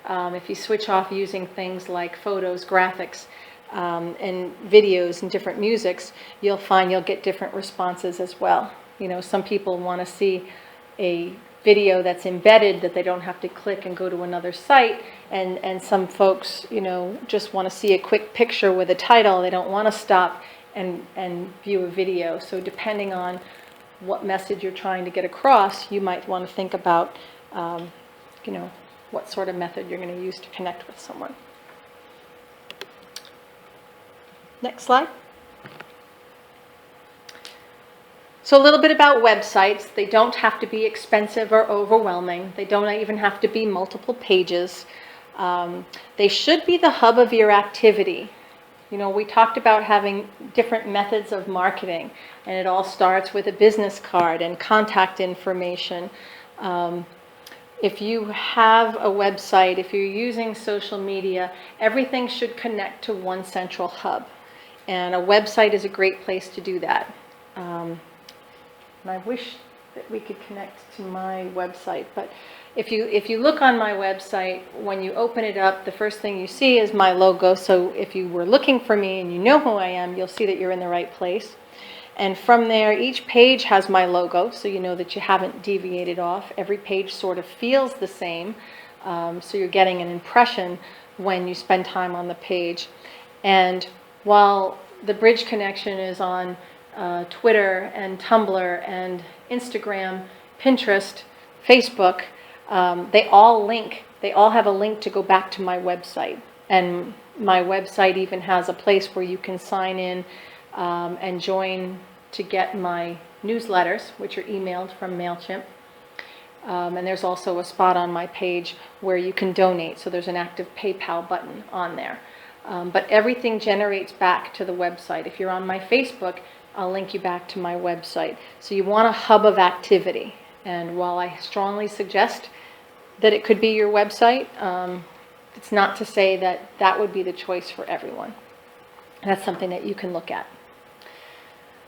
If you switch off using things like photos, graphics, and videos and different musics, you'll find you'll get different responses as well. You know, some people want to see a video that's embedded that they don't have to click and go to another site, and some folks, you know, just want to see a quick picture with a title. They don't want to stop and view a video. So depending on what message you're trying to get across, you might want to think about, you know, what sort of method you're going to use to connect with someone. Next slide. So a little bit about websites. They don't have to be expensive or overwhelming. They don't even have to be multiple pages. They should be the hub of your activity. You know, we talked about having different methods of marketing, and it all starts with a business card and contact information. If you have a website, if you're using social media, everything should connect to one central hub. And a website is a great place to do that. And I wish that we could connect to my website, but if you look on my website, when you open it up, the first thing you see is my logo. So if you were looking for me and you know who I am, you'll see that you're in the right place. And from there, each page has my logo, so you know that you haven't deviated off. Every page sort of feels the same, so you're getting an impression when you spend time on the page. And while the bridge connection is on Twitter and Tumblr and Instagram, Pinterest, Facebook, they all link. They all have a link to go back to my website. And my website even has a place where you can sign in and join to get my newsletters, which are emailed from MailChimp. And there's also a spot on my page where you can donate. So there's an active PayPal button on there. But everything generates back to the website. If you're on my Facebook, I'll link you back to my website. So you want a hub of activity. And while I strongly suggest that it could be your website, it's not to say that that would be the choice for everyone. That's something that you can look at.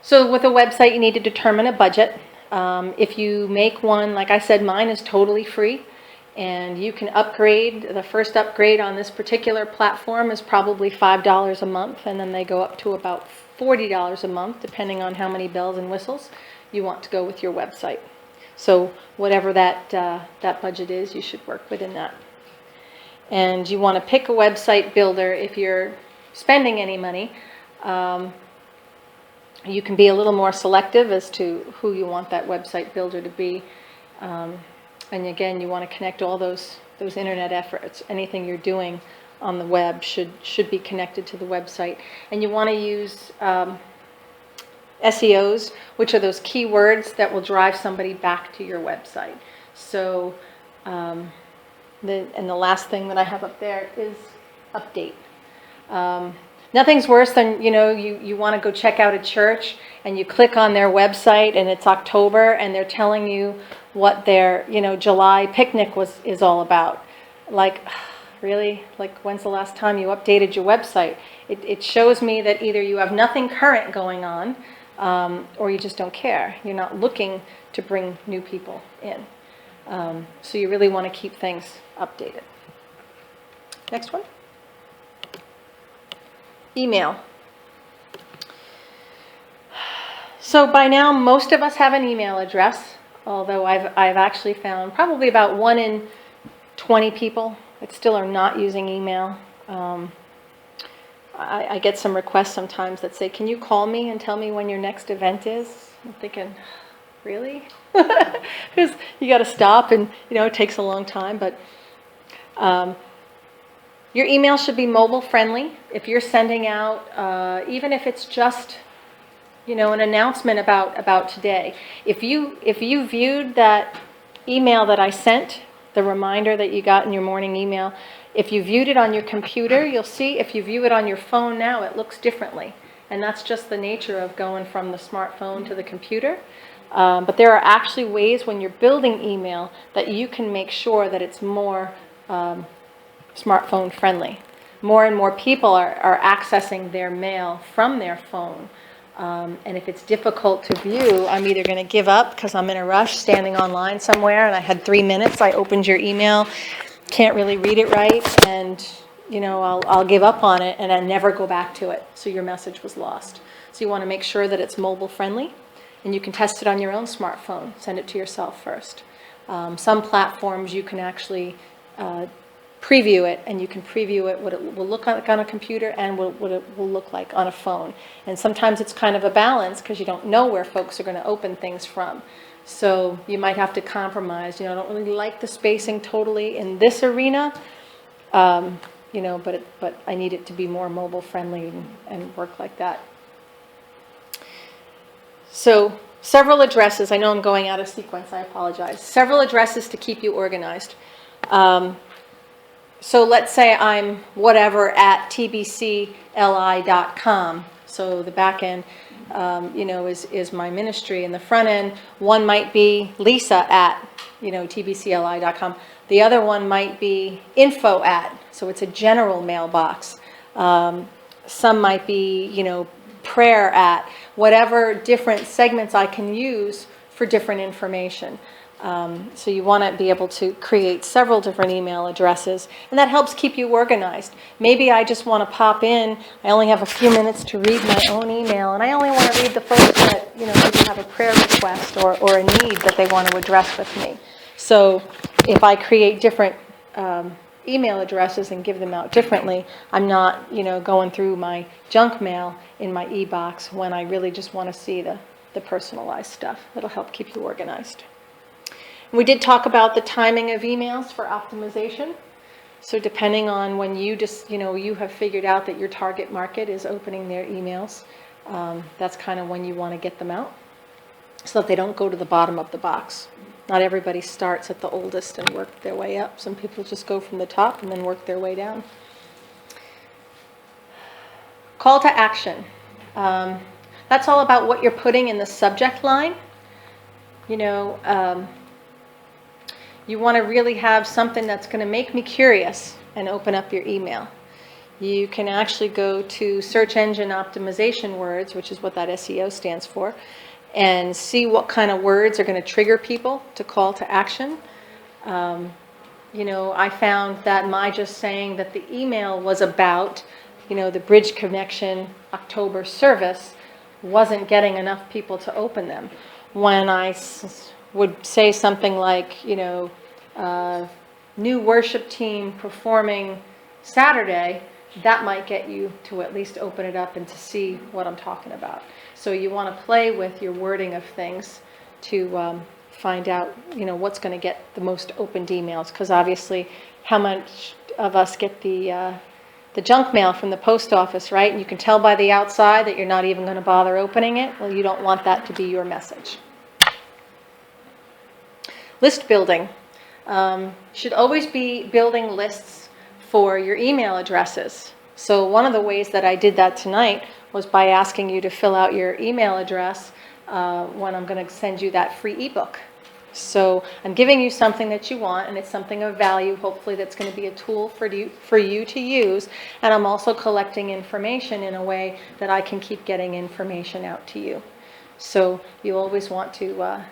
So with a website, you need to determine a budget. If you make one, like I said, mine is totally free. And you can upgrade. The first upgrade on this particular platform is probably $5 a month, and then they go up to about $40 a month, depending on how many bells and whistles you want to go with your website. So whatever that budget is, you should work within that. And you want to pick a website builder if you're spending any money. You can be a little more selective as to who you want that website builder to be. And again, you want to connect all those internet efforts. Anything you're doing on the web should be connected to the website. And you want to use SEOs, which are those keywords that will drive somebody back to your website. So, the last thing that I have up there is update. Nothing's worse than, you want to go check out a church and you click on their website and it's October and they're telling you what their, July picnic is all about. Like, really? Like, when's the last time you updated your website? It shows me that either you have nothing current going on or you just don't care. You're not looking to bring new people in. So you really want to keep things updated. Next one. So by now, most of us have an email address, although I've actually found probably about 1 in 20 people that still are not using email. I get some requests sometimes that say, can you call me and tell me when your next event is? I'm thinking, really? Because you got to stop, and it takes a long time. But your email should be mobile friendly. If you're sending out, even if it's just an announcement about today. If you viewed that email that I sent, the reminder that you got in your morning email, if you viewed it on your computer, you'll see if you view it on your phone now, it looks differently. And that's just the nature of going from the smartphone to the computer. But there are actually ways when you're building email that you can make sure that it's more smartphone friendly. More and more people are accessing their mail from their phone. And if it's difficult to view, I'm either going to give up because I'm in a rush standing online somewhere and I had 3 minutes, I opened your email, can't really read it right, and I'll give up on it and I never go back to it. So your message was lost. So you want to make sure that it's mobile friendly, and you can test it on your own smartphone. Send it to yourself first. Some platforms you can actually preview it, and you can preview it what it will look like on a computer and what it will look like on a phone. And sometimes it's kind of a balance because you don't know where folks are going to open things from. So you might have to compromise. I don't really like the spacing totally in this arena, but I need it to be more mobile friendly and work like that. So several addresses. I know I'm going out of sequence. I apologize. Several addresses to keep you organized. So let's say I'm whatever at tbcli.com. So the back end, is my ministry. And the front end, one might be Lisa at, tbcli.com. The other one might be info at, so it's a general mailbox. Some might be, prayer at, whatever different segments I can use for different information. So you want to be able to create several different email addresses, and that helps keep you organized. Maybe I just want to pop in, I only have a few minutes to read my own email, and I only want to read the folks that, maybe have a prayer request or a need that they want to address with me. So if I create different email addresses and give them out differently, I'm not, going through my junk mail in my e-box when I really just want to see the personalized stuff. It'll help keep you organized. We did talk about the timing of emails for optimization. So depending on when you you have figured out that your target market is opening their emails, that's kind of when you want to get them out so that they don't go to the bottom of the box. Not everybody starts at the oldest and work their way up. Some people just go from the top and then work their way down. Call to action. That's all about what you're putting in the subject line. You want to really have something that's going to make me curious and open up your email. You can actually go to search engine optimization words, which is what that SEO stands for, and see what kind of words are going to trigger people to call to action. I found that my just saying that the email was about, the Bridge Connection October service wasn't getting enough people to open them. When I would say something like, new worship team performing Saturday, that might get you to at least open it up and to see what I'm talking about. So you want to play with your wording of things to find out, what's going to get the most opened emails. Because obviously, how much of us get the junk mail from the post office, right? And you can tell by the outside that you're not even going to bother opening it. Well, you don't want that to be your message. List building. Should always be building lists for your email addresses. So one of the ways that I did that tonight was by asking you to fill out your email address when I'm going to send you that free ebook. So I'm giving you something that you want, and it's something of value, hopefully that's going to be a tool for you to use. And I'm also collecting information in a way that I can keep getting information out to you. So you always want to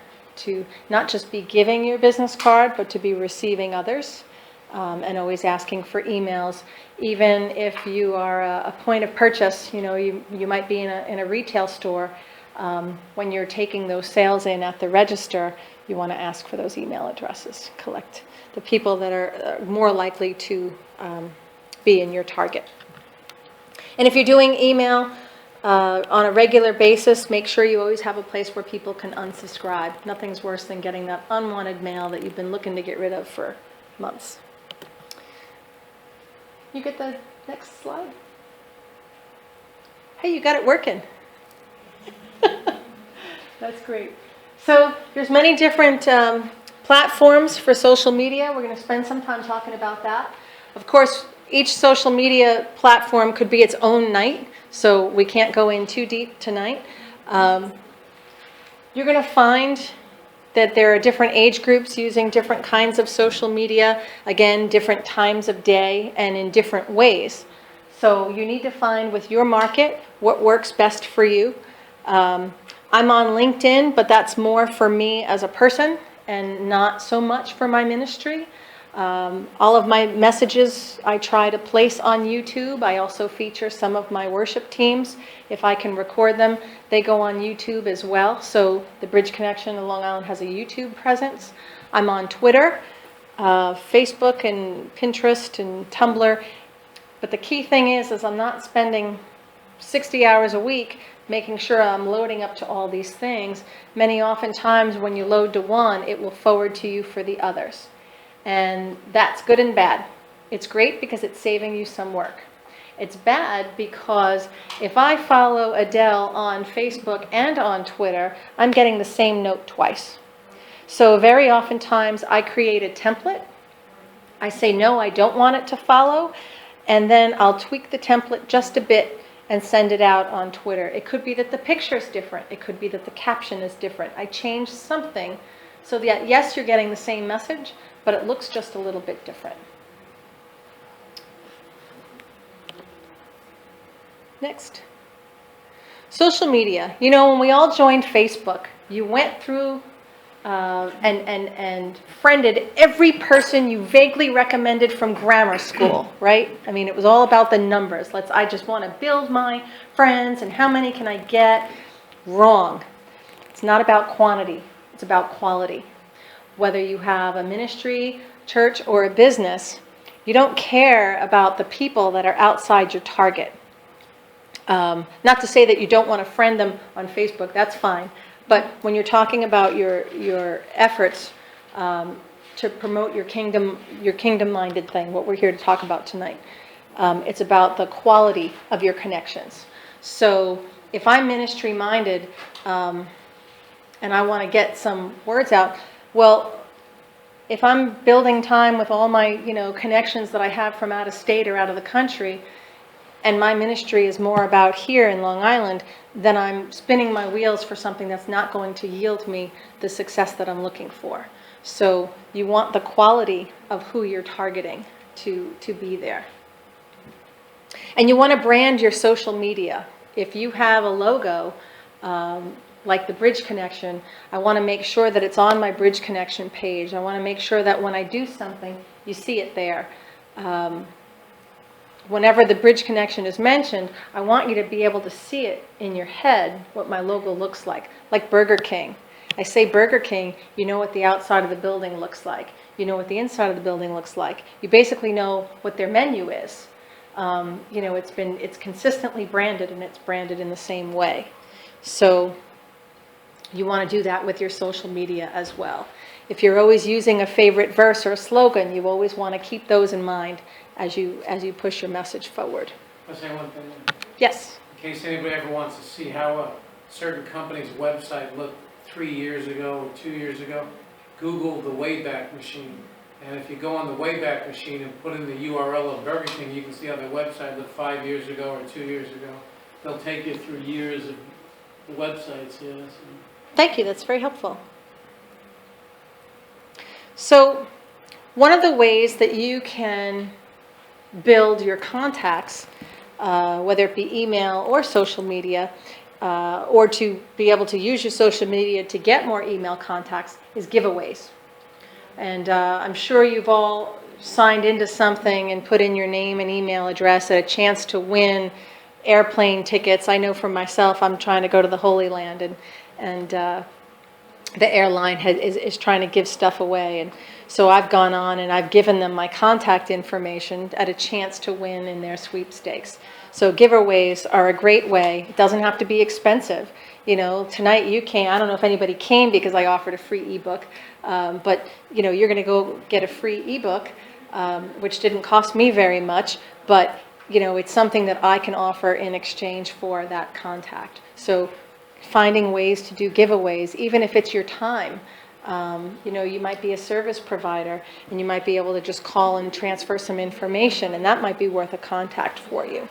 not just be giving your business card, but to be receiving others, and always asking for emails. Even if you are a point of purchase, you might be in a retail store. when you're taking those sales in at the register, you want to ask for those email addresses. Collect the people that are more likely to be in your target. And if you're doing email on a regular basis, make sure you always have a place where people can unsubscribe. Nothing's worse than getting that unwanted mail that you've been looking to get rid of for months. You get the next slide? Hey, you got it working. That's great. So there's many different platforms for social media. We're going to spend some time talking about that. Of course, each social media platform could be its own night, so we can't go in too deep tonight. You're going to find that there are different age groups using different kinds of social media, again, different times of day and in different ways. So you need to find with your market what works best for you. I'm on LinkedIn, but that's more for me as a person and not so much for my ministry. All of my messages I try to place on YouTube. I also feature some of my worship teams. If I can record them, they go on YouTube as well. So the Bridge Connection in Long Island has a YouTube presence. I'm on Twitter, Facebook and Pinterest and Tumblr. But the key thing is I'm not spending 60 hours a week making sure I'm loading up to all these things. Many oftentimes when you load to one, it will forward to you for the others. And that's good and bad. It's great because it's saving you some work. It's bad because if I follow Adele on Facebook and on Twitter, I'm getting the same note twice. So very oftentimes I create a template. I say, no, I don't want it to follow. And then I'll tweak the template just a bit and send it out on Twitter. It could be that the picture is different. It could be that the caption is different. I changed something so that, yes, you're getting the same message, but it looks just a little bit different. Next. Social media. You know, when we all joined Facebook, you went through and friended every person you vaguely recommended from grammar school, right? I mean, it was all about the numbers. I just want to build my friends and how many can I get? Wrong. It's not about quantity. It's about quality. Whether you have a ministry, church, or a business, you don't care about the people that are outside your target. Not to say that you don't want to friend them on Facebook, that's fine. But when you're talking about your efforts to promote your kingdom-minded thing, what we're here to talk about tonight, it's about the quality of your connections. So if I'm ministry-minded and I want to get some words out, well, if I'm building time with all my connections that I have from out of state or out of the country, and my ministry is more about here in Long Island, then I'm spinning my wheels for something that's not going to yield me the success that I'm looking for. So you want the quality of who you're targeting to be there. And you want to brand your social media. If you have a logo, like the Bridge Connection, I want to make sure that it's on my Bridge Connection page. I want to make sure that when I do something, you see it there. Whenever the Bridge Connection is mentioned, I want you to be able to see it in your head, what my logo looks like Burger King. I say Burger King, you know what the outside of the building looks like. You know what the inside of the building looks like. You basically know what their menu is. It's consistently branded, and it's branded in the same way. So you want to do that with your social media as well. If you're always using a favorite verse or a slogan, you always want to keep those in mind as you push your message forward. I'll say one thing. Yes. In case anybody ever wants to see how a certain company's website looked 3 years ago or 2 years ago, Google the Wayback Machine. And if you go on the Wayback Machine and put in the URL of Burger King, you can see how their website looked 5 years ago or 2 years ago. They'll take you through years of the websites. Yes. Thank you. That's very helpful. So one of the ways that you can build your contacts, whether it be email or social media, or to be able to use your social media to get more email contacts, is giveaways. And I'm sure you've all signed into something and put in your name and email address at a chance to win airplane tickets. I know for myself, I'm trying to go to the Holy Land, and the airline is trying to give stuff away. And so I've gone on and I've given them my contact information at a chance to win in their sweepstakes. So giveaways are a great way. It doesn't have to be expensive. You know, tonight you came, I don't know if anybody came because I offered a free ebook, but you know, you're going to go get a free ebook, which didn't cost me very much, but you know, it's something that I can offer in exchange for that contact. So finding ways to do giveaways, even if it's your time. You know, you might be a service provider and you might be able to just call and transfer some information, and that might be worth a contact for you.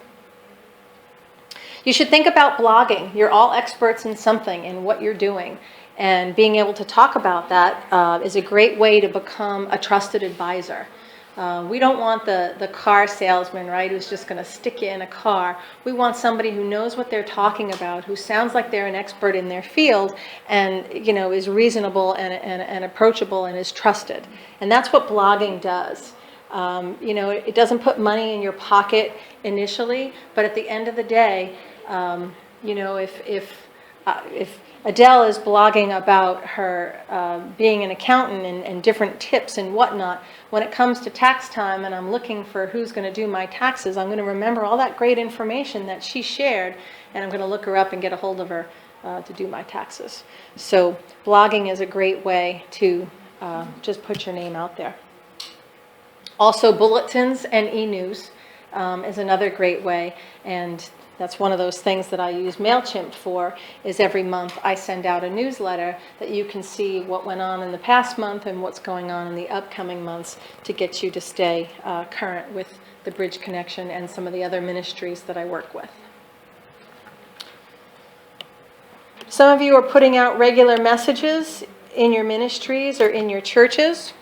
You should think about blogging. You're all experts in something, in what you're doing. And being able to talk about that is a great way to become a trusted advisor. We don't want the car salesman, right, who's just going to stick you in a car. We want somebody who knows what they're talking about, who sounds like they're an expert in their field, and you know, is reasonable and approachable and is trusted. And that's what blogging does. You know, it doesn't put money in your pocket initially, but at the end of the day, you know, if Adele is blogging about her being an accountant and different tips and whatnot, when it comes to tax time and I'm looking for who's going to do my taxes, I'm going to remember all that great information that she shared, and I'm going to look her up and get a hold of her to do my taxes. So blogging is a great way to just put your name out there. Also, bulletins and e-news is another great way, and that's one of those things that I use MailChimp for, is every month I send out a newsletter that you can see what went on in the past month and what's going on in the upcoming months to get you to stay current with the Bridge Connection and some of the other ministries that I work with. Some of you are putting out regular messages in your ministries or in your churches.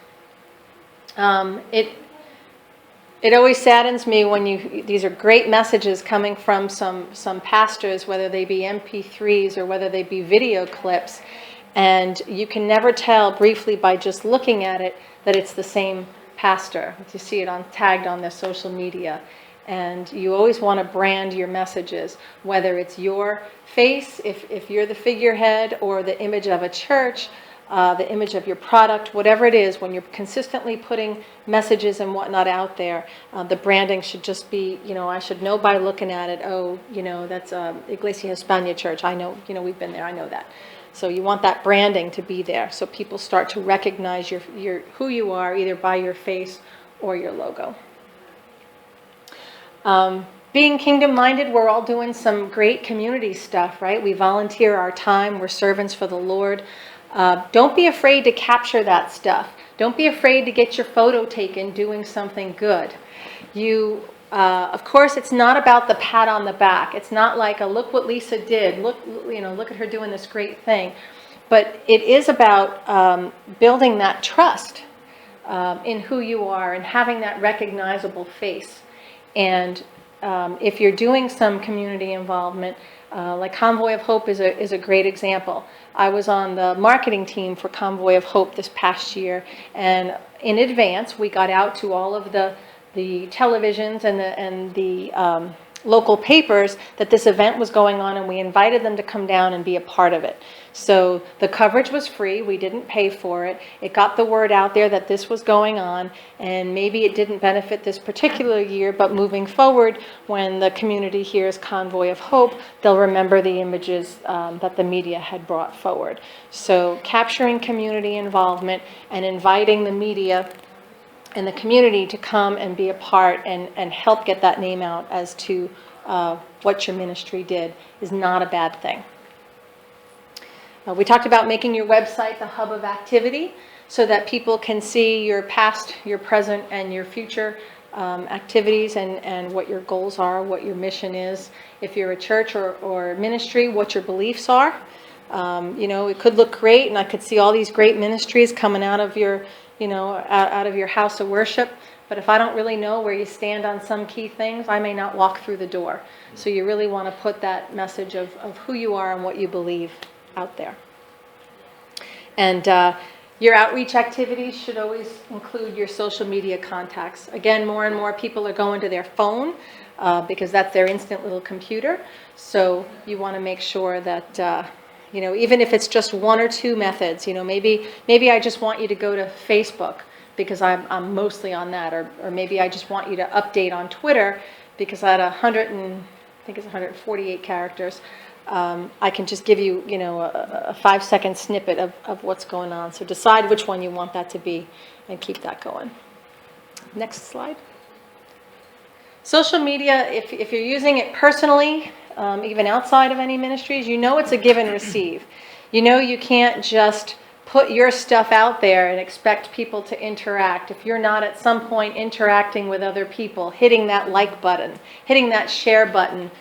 It always saddens me when these are great messages coming from some pastors, whether they be MP3s or whether they be video clips, and you can never tell briefly by just looking at it that it's the same pastor. You see it tagged on their social media. And you always want to brand your messages, whether it's your face, if you're the figurehead, or the image of a church, the image of your product, whatever it is. When you're consistently putting messages and whatnot out there, the branding should just be, you know, I should know by looking at it, oh, you know, that's Iglesia Hispania Church. I know, you know, we've been there, I know that. So you want that branding to be there so people start to recognize who you are, either by your face or your logo. Being kingdom-minded, we're all doing some great community stuff, right? We volunteer our time. We're servants for the Lord. Don't be afraid to capture that stuff. Don't be afraid to get your photo taken doing something good. Of course, it's not about the pat on the back. It's not like a look what Lisa did. Look at her doing this great thing. But it is about building that trust in who you are and having that recognizable face. And if you're doing some community involvement, like Convoy of Hope is a great example. I was on the marketing team for Convoy of Hope this past year, and in advance we got out to all of the televisions and the local papers that this event was going on, and we invited them to come down and be a part of it. So the coverage was free. We didn't pay for it. It got the word out there that this was going on, and maybe it didn't benefit this particular year, but moving forward, when the community hears Convoy of Hope, they'll remember the images that the media had brought forward. So capturing community involvement and inviting the media and the community to come and be a part and help get that name out as to what your ministry did is not a bad thing. We talked about making your website the hub of activity so that people can see your past, your present, and your future activities and what your goals are, what your mission is. If you're a church or ministry, what your beliefs are. It could look great, and I could see all these great ministries coming out of your out of your house of worship. But if I don't really know where you stand on some key things, I may not walk through the door. So you really want to put that message of who you are and what you believe out there. And your outreach activities should always include your social media contacts. Again, more and more people are going to their phone. because that's their instant little computer. So you want to make sure that, even if it's just one or two methods, maybe I just want you to go to Facebook because I'm mostly on that, or maybe I just want you to update on Twitter because at 148 characters, I can just give you, a 5-second snippet of what's going on. So decide which one you want that to be and keep that going. Next slide. Social media, if you're using it personally, even outside of any ministries, it's a give and receive. You can't just put your stuff out there and expect people to interact. If you're not at some point interacting with other people, hitting that like button, hitting that share button,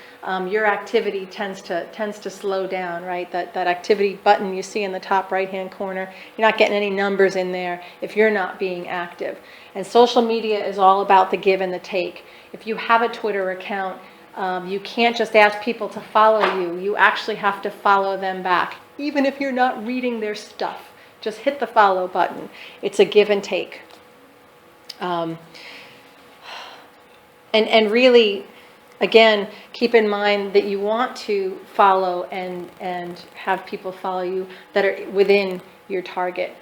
your activity tends to slow down, right? That activity button you see in the top right-hand corner, you're not getting any numbers in there if you're not being active. And social media is all about the give and the take. If you have a Twitter account, you can't just ask people to follow you. You actually have to follow them back, even if you're not reading their stuff. Just hit the follow button. It's a give and take. And really, again, keep in mind that you want to follow and have people follow you that are within your target.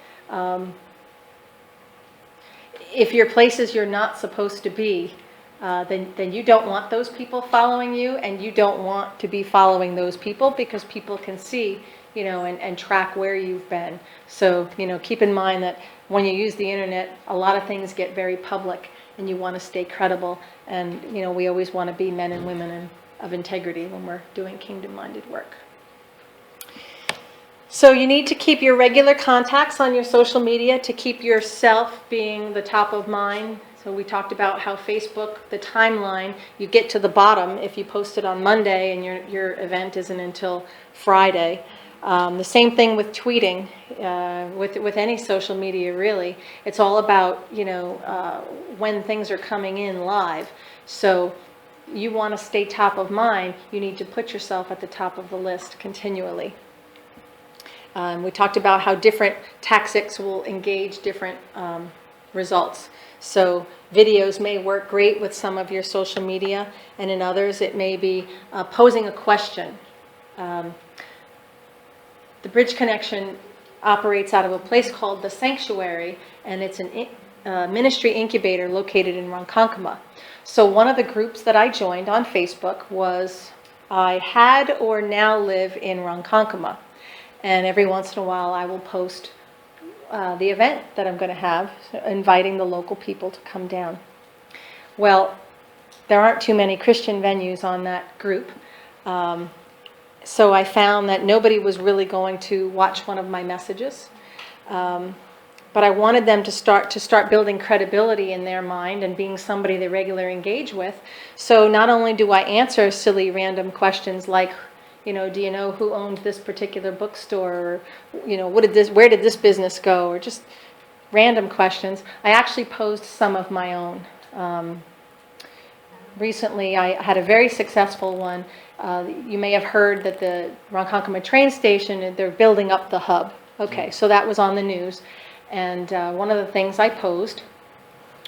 If you're places you're not supposed to be, then you don't want those people following you, and you don't want to be following those people because people can see, and track where you've been. So, keep in mind that when you use the internet, a lot of things get very public, and you want to stay credible. And, we always want to be men and women of integrity when we're doing kingdom-minded work. So you need to keep your regular contacts on your social media to keep yourself being the top of mind. So we talked about how Facebook, the timeline, you get to the bottom if you post it on Monday and your event isn't until Friday. The same thing with tweeting, with any social media really. It's all about, when things are coming in live. So you want to stay top of mind, you need to put yourself at the top of the list continually. We talked about how different tactics will engage different results. So videos may work great with some of your social media, and in others it may be posing a question. The Bridge Connection operates out of a place called The Sanctuary, and it's a ministry incubator located in Ronkonkoma. So one of the groups that I joined on Facebook was I had or now live in Ronkonkoma. And every once in a while I will post the event that I'm going to have, inviting the local people to come down. Well, there aren't too many Christian venues on that group. So I found that nobody was really going to watch one of my messages. But I wanted them to start building credibility in their mind and being somebody they regularly engage with. So not only do I answer silly random questions like, do you know who owned this particular bookstore? Or, where did this business go? Or just random questions. I actually posed some of my own. Recently, I had a very successful one. You may have heard that the Ronkonkoma train station, they're building up the hub. Okay, so that was on the news. And one of the things I posed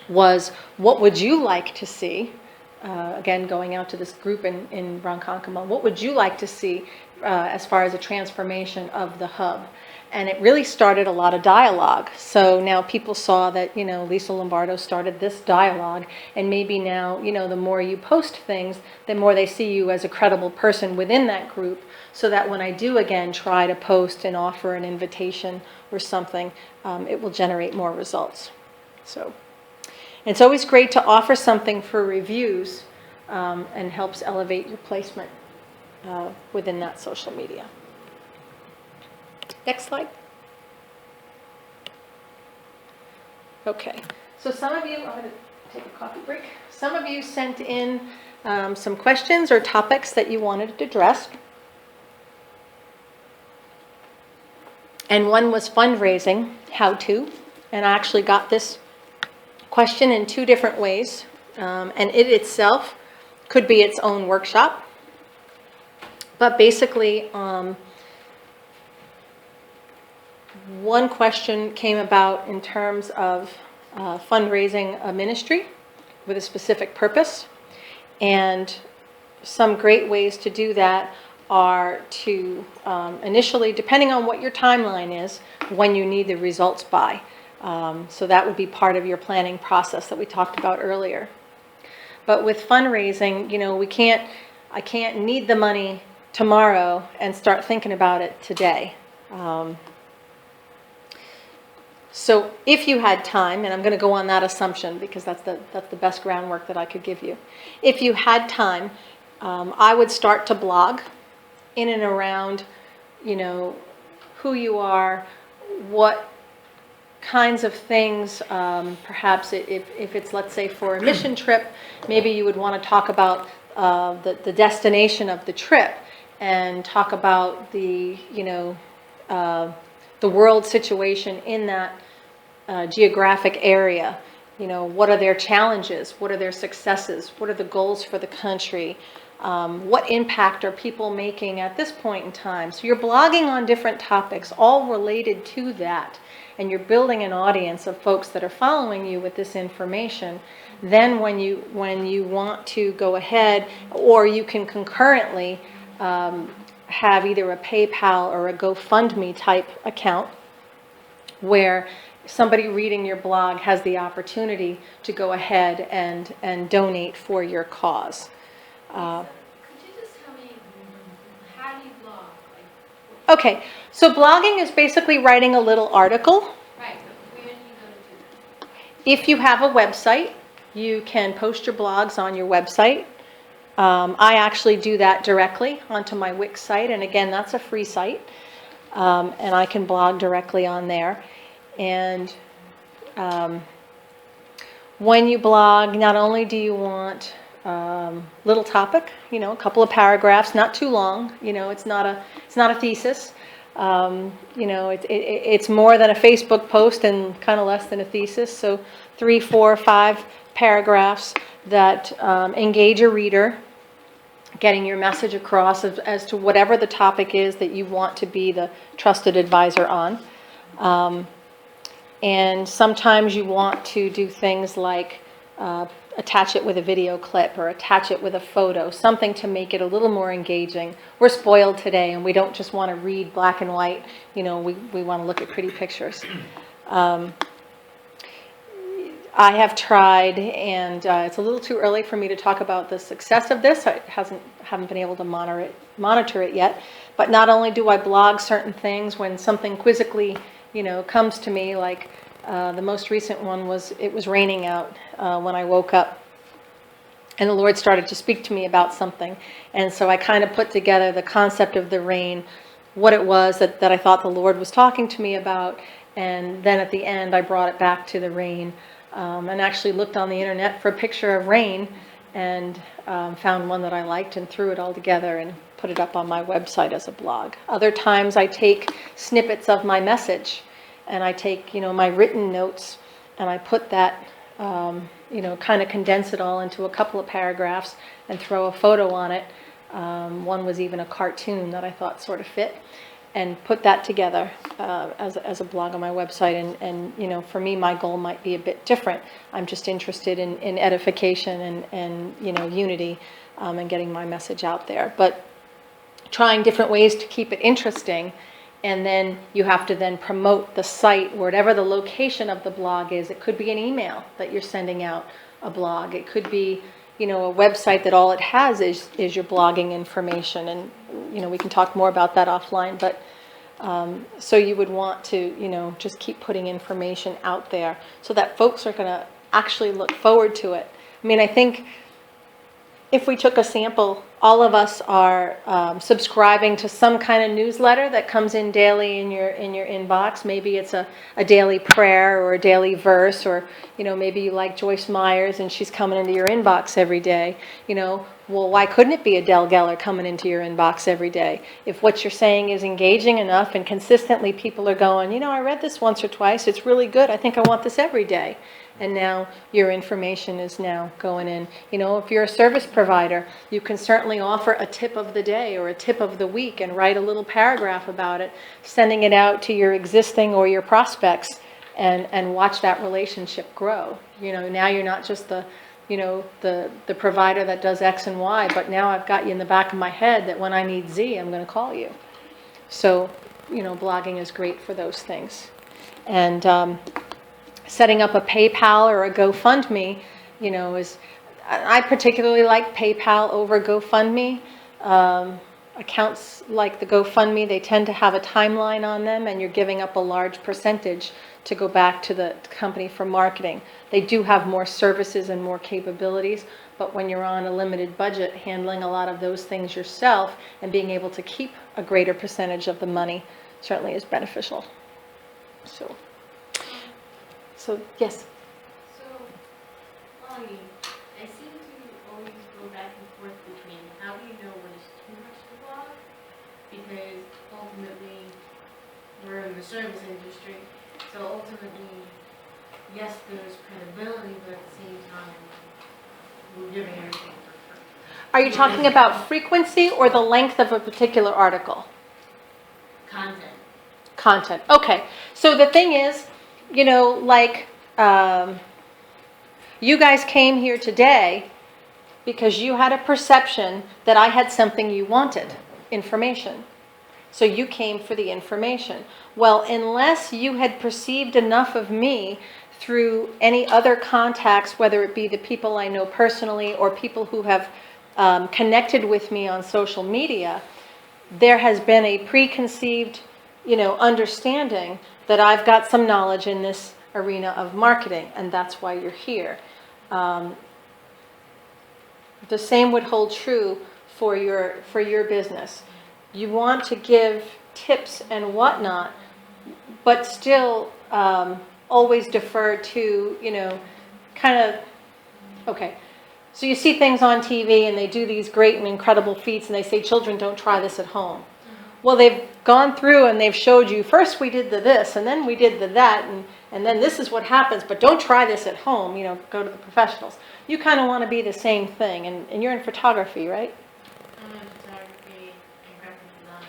was, what would you like to see? Again, going out to this group in Ronkonkoma, what would you like to see as far as a transformation of the hub? And it really started a lot of dialogue. So now people saw that, Lisa Lombardo started this dialogue, and maybe now, the more you post things, the more they see you as a credible person within that group, so that when I do again try to post and offer an invitation or something, it will generate more results. So it's always great to offer something for reviews, and helps elevate your placement within that social media. Next slide. Okay, so some of you, I'm going to take a coffee break. Some of you sent in some questions or topics that you wanted to address. And one was fundraising, how to, and I actually got this question in 2 different ways, and it itself could be its own workshop. But basically, one question came about in terms of fundraising a ministry with a specific purpose, And some great ways to do that are to initially, depending on what your timeline is, when you need the results by. So that would be part of your planning process that we talked about earlier. But with fundraising, you know, I can't need the money tomorrow and start thinking about it today. So if you had time, and I'm going to go on that assumption because that's the best groundwork that I could give you. If you had time, I would start to blog in and around, you know, who you are, what kinds of things, perhaps if it's, let's say, for a mission trip, maybe you would want to talk about the destination of the trip and talk about the, you know, the world situation in that geographic area. You know, what are their challenges? What are their successes? What are the goals for the country? What impact are people making at this point in time? So you're blogging on different topics, all related to that, and you're building an audience of folks that are following you with this information. Then when you want to go ahead, or you can concurrently have either a PayPal or a GoFundMe type account where somebody reading your blog has the opportunity to go ahead and donate for your cause. Could you just tell me, how do you blog? Like, Okay, so blogging is basically writing a little article. right, but where do you go to do that? If you have a website, you can post your blogs on your website. I actually do that directly onto my Wix site, and again, that's a free site, and I can blog directly on there. And when you blog, not only do you want little topic, you know, a couple of paragraphs, not too long, you know, it's not a thesis. You know, it's more than a Facebook post and kind of less than a thesis. So 3, 4, 5 paragraphs that engage a reader, getting your message across as to whatever the topic is that you want to be the trusted advisor on. And sometimes you want to do things like attach it with a video clip or attach it with a photo, something to make it a little more engaging. We're spoiled today and we don't just want to read black and white, you know, we want to look at pretty pictures. I have tried, and it's a little too early for me to talk about the success of this. I haven't been able to monitor it yet. But not only do I blog certain things when something quizzically, you know, comes to me, like the most recent one was, it was raining out when I woke up, and the Lord started to speak to me about something. And so I kind of put together the concept of the rain, what it was that I thought the Lord was talking to me about, and then at the end I brought it back to the rain. And actually looked on the internet for a picture of rain and found one that I liked and threw it all together and put it up on my website as a blog. Other times I take snippets of my message and I take, you know, my written notes and I put that, you know, kind of condense it all into a couple of paragraphs and throw a photo on it. One was even a cartoon that I thought sort of fit, and put that together as a blog on my website. And you know, for me, my goal might be a bit different. I'm just interested in edification and you know, unity, and getting my message out there. But trying different ways to keep it interesting, and then you have to then promote the site, whatever the location of the blog is. It could be an email that you're sending out a blog. It could be, you know, a website that all it has is your blogging information. And you know, we can talk more about that offline, but so you would want to, you know, just keep putting information out there so that folks are going to actually look forward to it. I mean, I think if we took a sample, all of us are subscribing to some kind of newsletter that comes in daily in your inbox. Maybe it's a daily prayer or a daily verse, or you know, maybe you like Joyce Myers and she's coming into your inbox every day. You know, well, why couldn't it be Adele Geller coming into your inbox every day? If what you're saying is engaging enough and consistently people are going, you know, I read this once or twice, it's really good, I think I want this every day. And now your information is now going in. You know, if you're a service provider, you can certainly offer a tip of the day or a tip of the week and write a little paragraph about it, sending it out to your existing or your prospects, and watch that relationship grow. You know, now you're not just the the provider that does X and Y, but now I've got you in the back of my head that when I need Z, I'm going to call you. So, blogging is great for those things. And setting up a PayPal or a GoFundMe, I particularly like PayPal over GoFundMe. Accounts like the GoFundMe, they tend to have a timeline on them, and you're giving up a large percentage to go back to the company for marketing. They do have more services and more capabilities, but when you're on a limited budget, handling a lot of those things yourself and being able to keep a greater percentage of the money certainly is beneficial. So yes. So, Lonnie, I seem to always go back and forth between how do you know when it's too much to blog? Because ultimately, we're in the service industry, so ultimately, yes, there's credibility, but at the same time, we're giving everything for free. Are you talking about frequency or the length of a particular article? Content. Okay. So the thing is, you guys came here today because you had a perception that I had something you wanted, information. So you came for the information. Well, unless you had perceived enough of me through any other contacts, whether it be the people I know personally or people who have connected with me on social media, there has been a preconceived, understanding that I've got some knowledge in this arena of marketing, and that's why you're here. The same would hold true for your business. You want to give tips and whatnot, but still always defer to, okay. So you see things on TV and they do these great and incredible feats and they say, children, don't try this at home. Well, they've gone through and they've showed you, first we did the this and then we did the that and then this is what happens, but don't try this at home, go to the professionals. You kind of want to be the same thing, and you're in photography, right? I'm in photography and graphic design.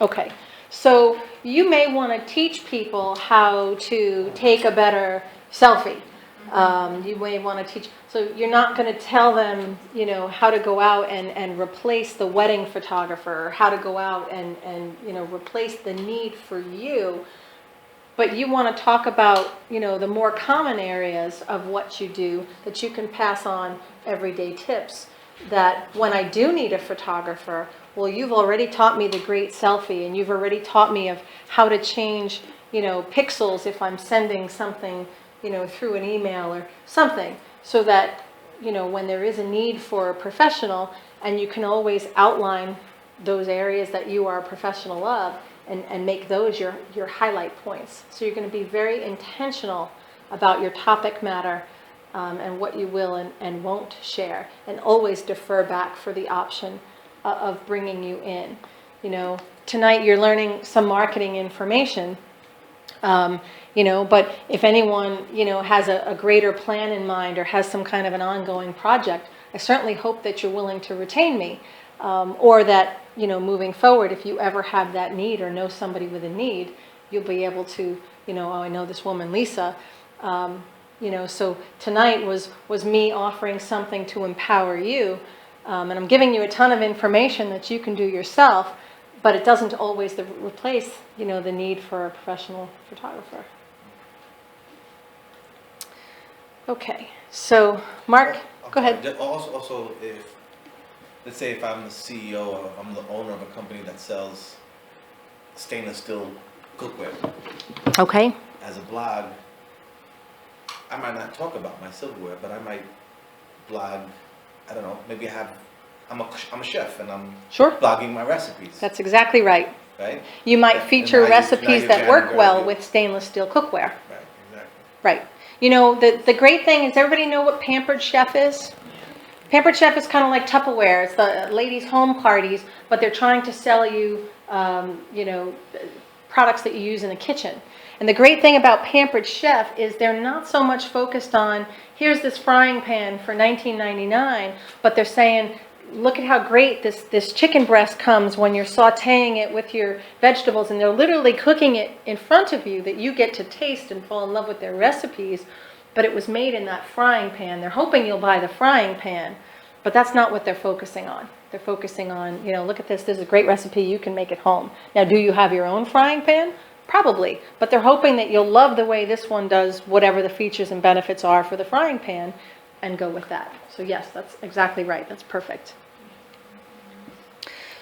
Okay, so you may want to teach people how to take a better selfie. You may want to teach, so you're not going to tell them, how to go out and replace the wedding photographer, or how to go out and replace the need for you. But you want to talk about, the more common areas of what you do that you can pass on everyday tips. That when I do need a photographer, well, you've already taught me the great selfie, and you've already taught me of how to change, pixels if I'm sending something, through an email or something, so that, when there is a need for a professional, and you can always outline those areas that you are a professional of, and make those your highlight points. So you're going to be very intentional about your topic matter and what you will and won't share, and always defer back for the option of bringing you in. Tonight you're learning some marketing information, but if anyone, has a greater plan in mind or has some kind of an ongoing project, I certainly hope that you're willing to retain me, or that, moving forward, if you ever have that need or know somebody with a need, you'll be able to, oh, I know this woman, Lisa, so tonight was me offering something to empower you, and I'm giving you a ton of information that you can do yourself, but it doesn't always replace, the need for a professional photographer. Okay, so Mark, go ahead. Also, let's say if I'm the CEO or I'm the owner of a company that sells stainless steel cookware. Okay. As a blog, I might not talk about my silverware, but I might blog, I don't know, maybe I'm a chef and I'm Sure. blogging my recipes. That's exactly right. Right? You might feature now recipes you're that work well good. with stainless steel cookware. Right, exactly. Right. The great thing is, everybody know what Pampered Chef is? Pampered Chef is kind of like Tupperware. It's the ladies' home parties, but they're trying to sell you, products that you use in the kitchen. And the great thing about Pampered Chef is they're not so much focused on, here's this frying pan for $19.99, but they're saying, look at how great this chicken breast comes when you're sauteing it with your vegetables, and they're literally cooking it in front of you, that you get to taste and fall in love with their recipes. but it was made in that frying pan. They're hoping you'll buy the frying pan, but that's not what they're focusing on. They're focusing on, look at this is a great recipe, you can make it home. Now, do you have your own frying pan? Probably, but they're hoping that you'll love the way this one does whatever the features and benefits are for the frying pan and go with that. So yes, that's exactly right. That's perfect.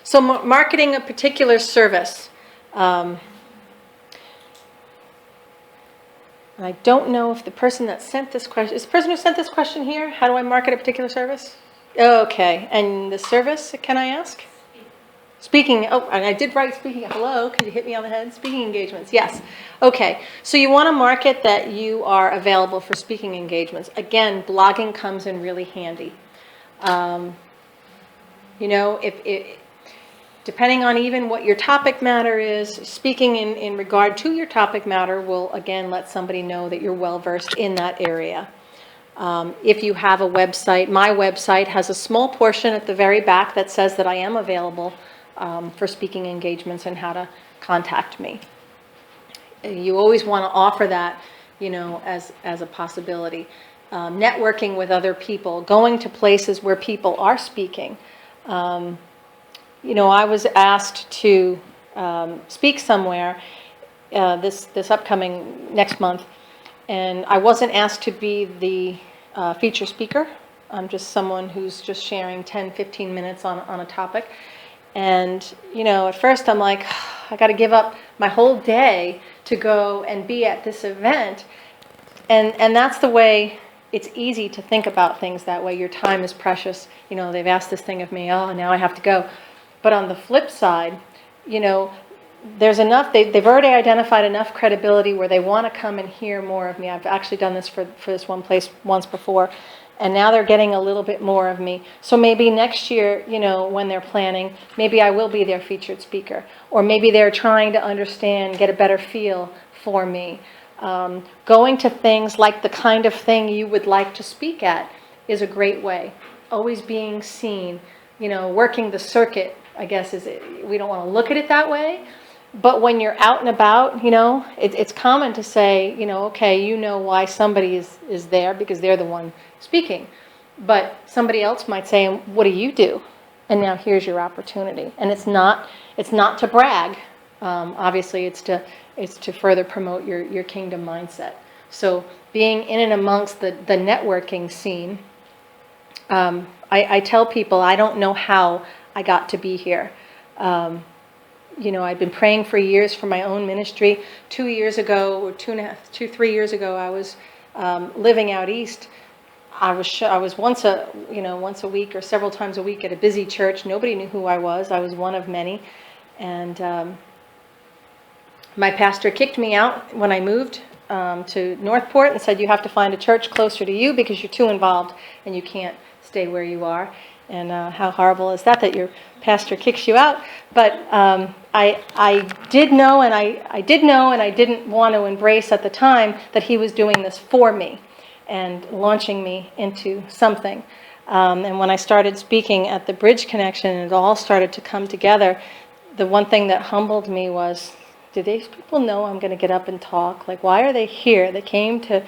So marketing a particular service. And I don't know if the person that sent this question, is the person who sent this question here? How do I market a particular service? Okay, and the service, can I ask? Speaking, oh, and I did write speaking, hello, could you hit me on the head? Speaking engagements, yes. Okay, so you want to market that you are available for speaking engagements. Again, blogging comes in really handy. Depending on even what your topic matter is, speaking in regard to your topic matter will, again, let somebody know that you're well-versed in that area. If you have a website, my website has a small portion at the very back that says that I am available for speaking engagements and how to contact me. You always want to offer that, as a possibility. Networking with other people, going to places where people are speaking. I was asked to speak somewhere this upcoming next month, and I wasn't asked to be the feature speaker. I'm just someone who's just sharing 10, 15 minutes on a topic. And, at first I'm like, I got to give up my whole day to go and be at this event. And that's the way it's easy to think about things that way. Your time is precious. They've asked this thing of me, oh, now I have to go. But on the flip side, there's enough, they've already identified enough credibility where they want to come and hear more of me. I've actually done this for this one place once before. And now they're getting a little bit more of me. So maybe next year, when they're planning, maybe I will be their featured speaker. Or maybe they're trying to understand, get a better feel for me. Going to things like the kind of thing you would like to speak at is a great way. Always being seen, working the circuit, I guess, we don't want to look at it that way. But when you're out and about, it's common to say, okay, why somebody is there because they're the one speaking. But somebody else might say, what do you do? And now here's your opportunity. And it's not to brag. Obviously, it's to further promote your kingdom mindset. So being in and amongst the networking scene, I tell people I don't know how I got to be here. I've been praying for years for my own ministry. 2 years ago, or 3 years ago, I was living out east. I was once a week or several times a week at a busy church. Nobody knew who I was. I was one of many. And my pastor kicked me out when I moved to Northport and said, you have to find a church closer to you because you're too involved and you can't stay where you are. And how horrible is that your pastor kicks you out? But I did know, and I didn't want to embrace at the time that he was doing this for me and launching me into something. And when I started speaking at the Bridge Connection, and it all started to come together, the one thing that humbled me was, do these people know I'm going to get up and talk? Like, why are they here? They came to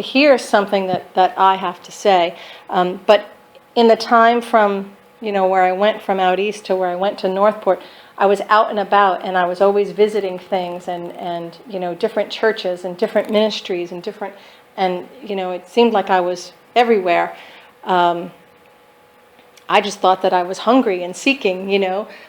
hear something that I have to say. But in the time from, where I went from out east to where I went to Northport, I was out and about, and I was always visiting things and different churches and different ministries and it seemed like I was everywhere. I just thought that I was hungry and seeking,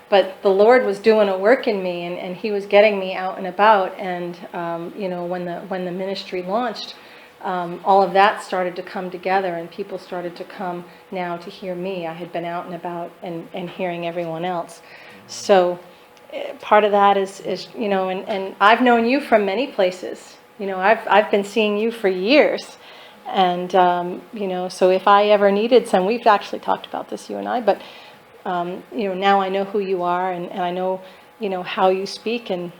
but the Lord was doing a work in me, and he was getting me out and about. And, when the ministry launched, all of that started to come together, and people started to come now to hear me. I had been out and about and hearing everyone else. So part of that is and I've known you from many places. I've been seeing you for years. And, so if I ever needed some, we've actually talked about this, you and I, but, now I know who you are, and I know, how you speak. And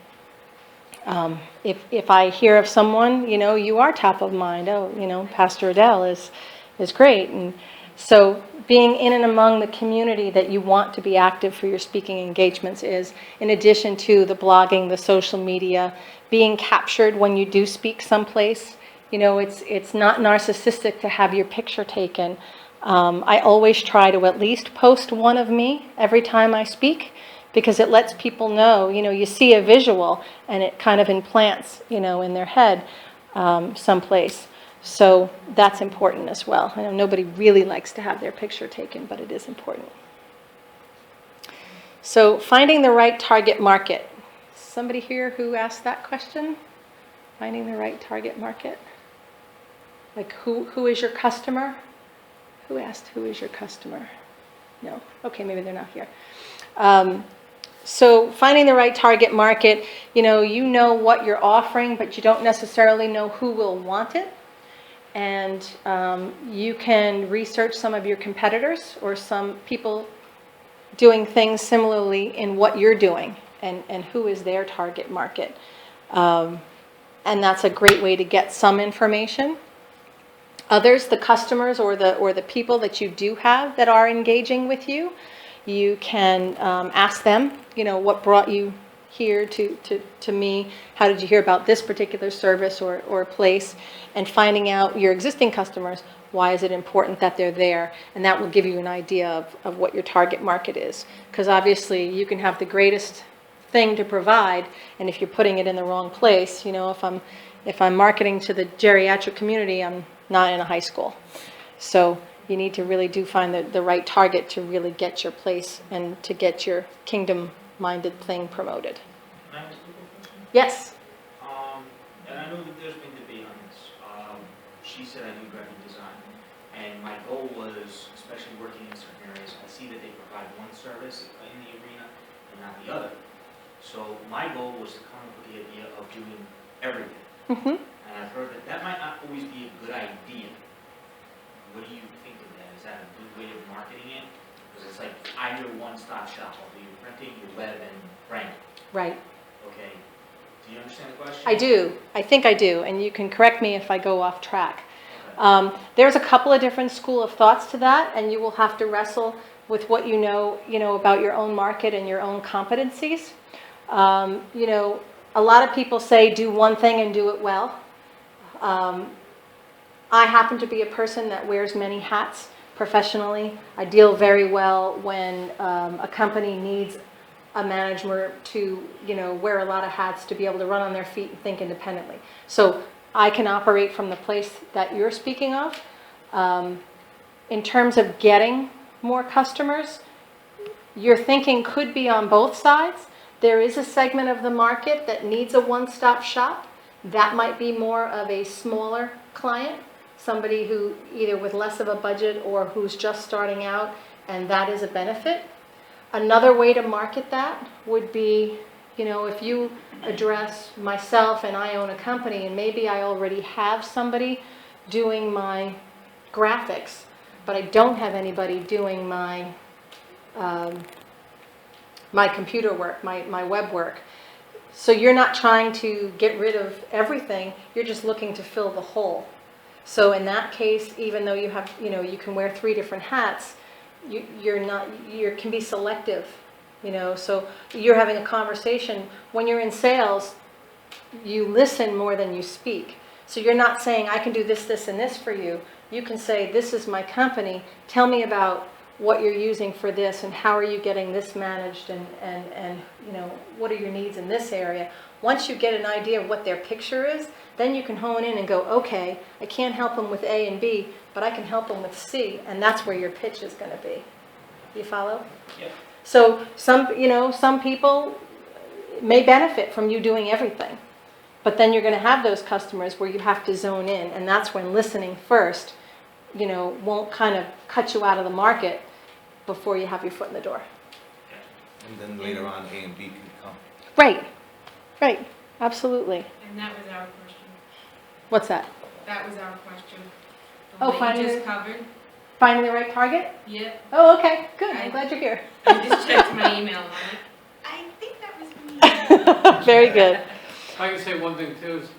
if I hear of someone, you are top of mind. Oh, Pastor Adele is great. And so being in and among the community that you want to be active for your speaking engagements is, in addition to the blogging, the social media, being captured when you do speak someplace, You know, it's not narcissistic to have your picture taken. I always try to at least post one of me every time I speak, because it lets people know, you know, you see a visual and it kind of implants, you know, in their head someplace. So that's important as well. I know nobody really likes to have their picture taken, but it is important. So finding the right target market. Somebody here who asked that question? Finding the right target market? Like who is your customer? Who asked who is your customer? No. Okay, maybe they're not here. So finding the right target market, you know what you're offering, but you don't necessarily know who will want it. And you can research some of your competitors or some people doing things similarly in what you're doing and who is their target market. And that's a great way to get some information. Others, the customers or the people that you do have that are engaging with you, you can ask them, you know, what brought you here to me? How did you hear about this particular service or place? And finding out your existing customers, why is it important that they're there? And that will give you an idea of what your target market is. Because obviously you can have the greatest thing to provide, and if you're putting it in the wrong place, you know, if I'm marketing to the geriatric community, I'm not in a high school. So you need to really find the right target to really get your place and to get your kingdom-minded thing promoted. Can I ask you a question? Yes. And I know that there's been debate on this. She said I do graphic design, and my goal was, especially working in certain areas, I see that they provide one service in the arena and not the other. So my goal was to come up with the idea of doing everything. Mm-hmm. And I've heard that might not always be a good idea. What do you think of that? Is that a good way of marketing it? Because it's like, I'm your one-stop shop. I'll do your printing, your web, and branding. Right. Okay. Do you understand the question? I do. I think I do. And you can correct me if I go off track. Okay. There's a couple of different school of thoughts to that, and you will have to wrestle with what you know about your own market and your own competencies. You know, a lot of people say do one thing and do it well. I happen to be a person that wears many hats professionally. I deal very well when a company needs a manager to, you know, wear a lot of hats to be able to run on their feet and think independently. So I can operate from the place that you're speaking of. In terms of getting more customers, your thinking could be on both sides. There is a segment of the market that needs a one-stop shop. That might be more of a smaller client, somebody who either with less of a budget or who's just starting out, and that is a benefit. Another way to market that would be, you know, if you address myself and I own a company and maybe I already have somebody doing my graphics, but I don't have anybody doing my my computer work, my web work. So you're not trying to get rid of everything, you're just looking to fill the hole. So in that case, even though you have, you know, you can wear 3 different hats, you can be selective, you know. So you're having a conversation. When you're in sales, you listen more than you speak. So you're not saying, I can do this, this, and this for you. You can say, this is my company. Tell me about what you're using for this and how are you getting this managed and you know, what are your needs in this area. Once you get an idea of what their picture is, then you can hone in and go, okay, I can't help them with A and B, but I can help them with C, and that's where your pitch is going to be. You follow? Yep. So some people may benefit from you doing everything, but then you're going to have those customers where you have to zone in, and that's when listening first, you know, won't kind of cut you out of the market before you have your foot in the door. And then later on, A and B can come. Right, absolutely. And that was our question. What's that? That was our question. Oh, The one finding you the- just covered. Finding the right target? Yep. Oh, okay, good. I'm glad you're here. I just checked my email and I'm like, I think that was me. Very good. I can say one thing too, is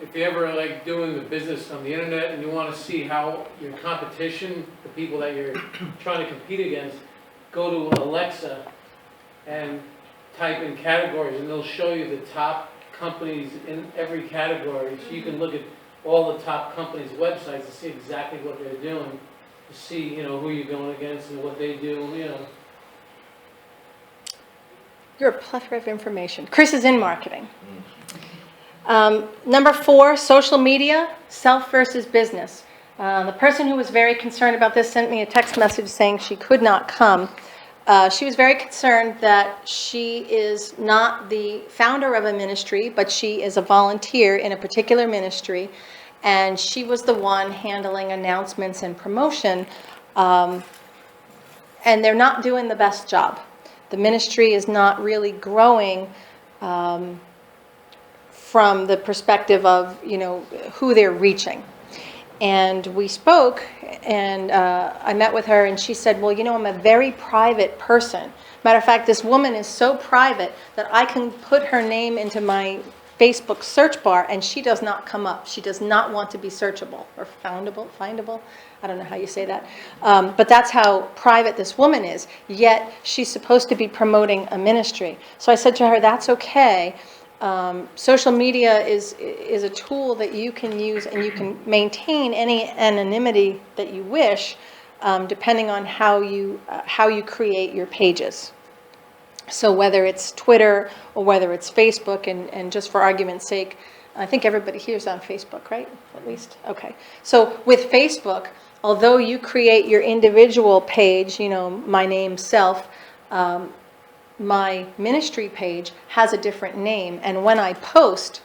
if you ever like doing the business on the internet and you want to see how your competition, the people that you're trying to compete against, go to Alexa and type in categories and they'll show you the top companies in every category. So you can look at all the top companies' websites to see exactly what they're doing, to see, who you're going against and what they do. You're a plethora of information. Chris is in marketing. Number 4, social media, self versus business. The person who was very concerned about this sent me a text message saying she could not come. She was very concerned that she is not the founder of a ministry, but she is a volunteer in a particular ministry, and she was the one handling announcements and promotion, and they're not doing the best job. The ministry is not really growing from the perspective of, who they're reaching. And we spoke, and I met with her, and she said, well, I'm a very private person. Matter of fact, this woman is so private that I can put her name into my Facebook search bar, and she does not come up. She does not want to be searchable or findable. I don't know how you say that. But that's how private this woman is, yet she's supposed to be promoting a ministry. So I said to her, that's okay. Social media is a tool that you can use, and you can maintain any anonymity that you wish, depending on how you create your pages. So whether it's Twitter or whether it's Facebook, and just for argument's sake, I think everybody here is on Facebook, right? At least? Okay. So with Facebook, although you create your individual page, my name, self, my ministry page has a different name, and when I post,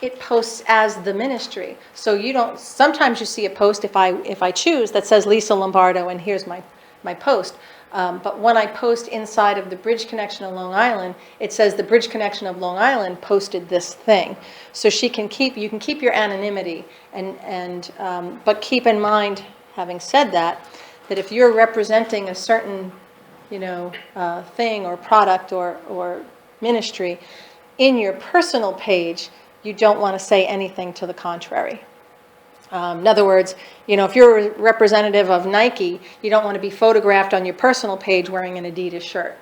it posts as the ministry. So sometimes you see a post, if I choose, that says Lisa Lombardo, and here's my post. But when I post inside of the Bridge Connection of Long Island, it says the Bridge Connection of Long Island posted this thing. So you can keep your anonymity, but keep in mind, having said that if you're representing a certain thing or product or ministry, in your personal page, you don't want to say anything to the contrary. In other words, if you're a representative of Nike, you don't want to be photographed on your personal page wearing an Adidas shirt.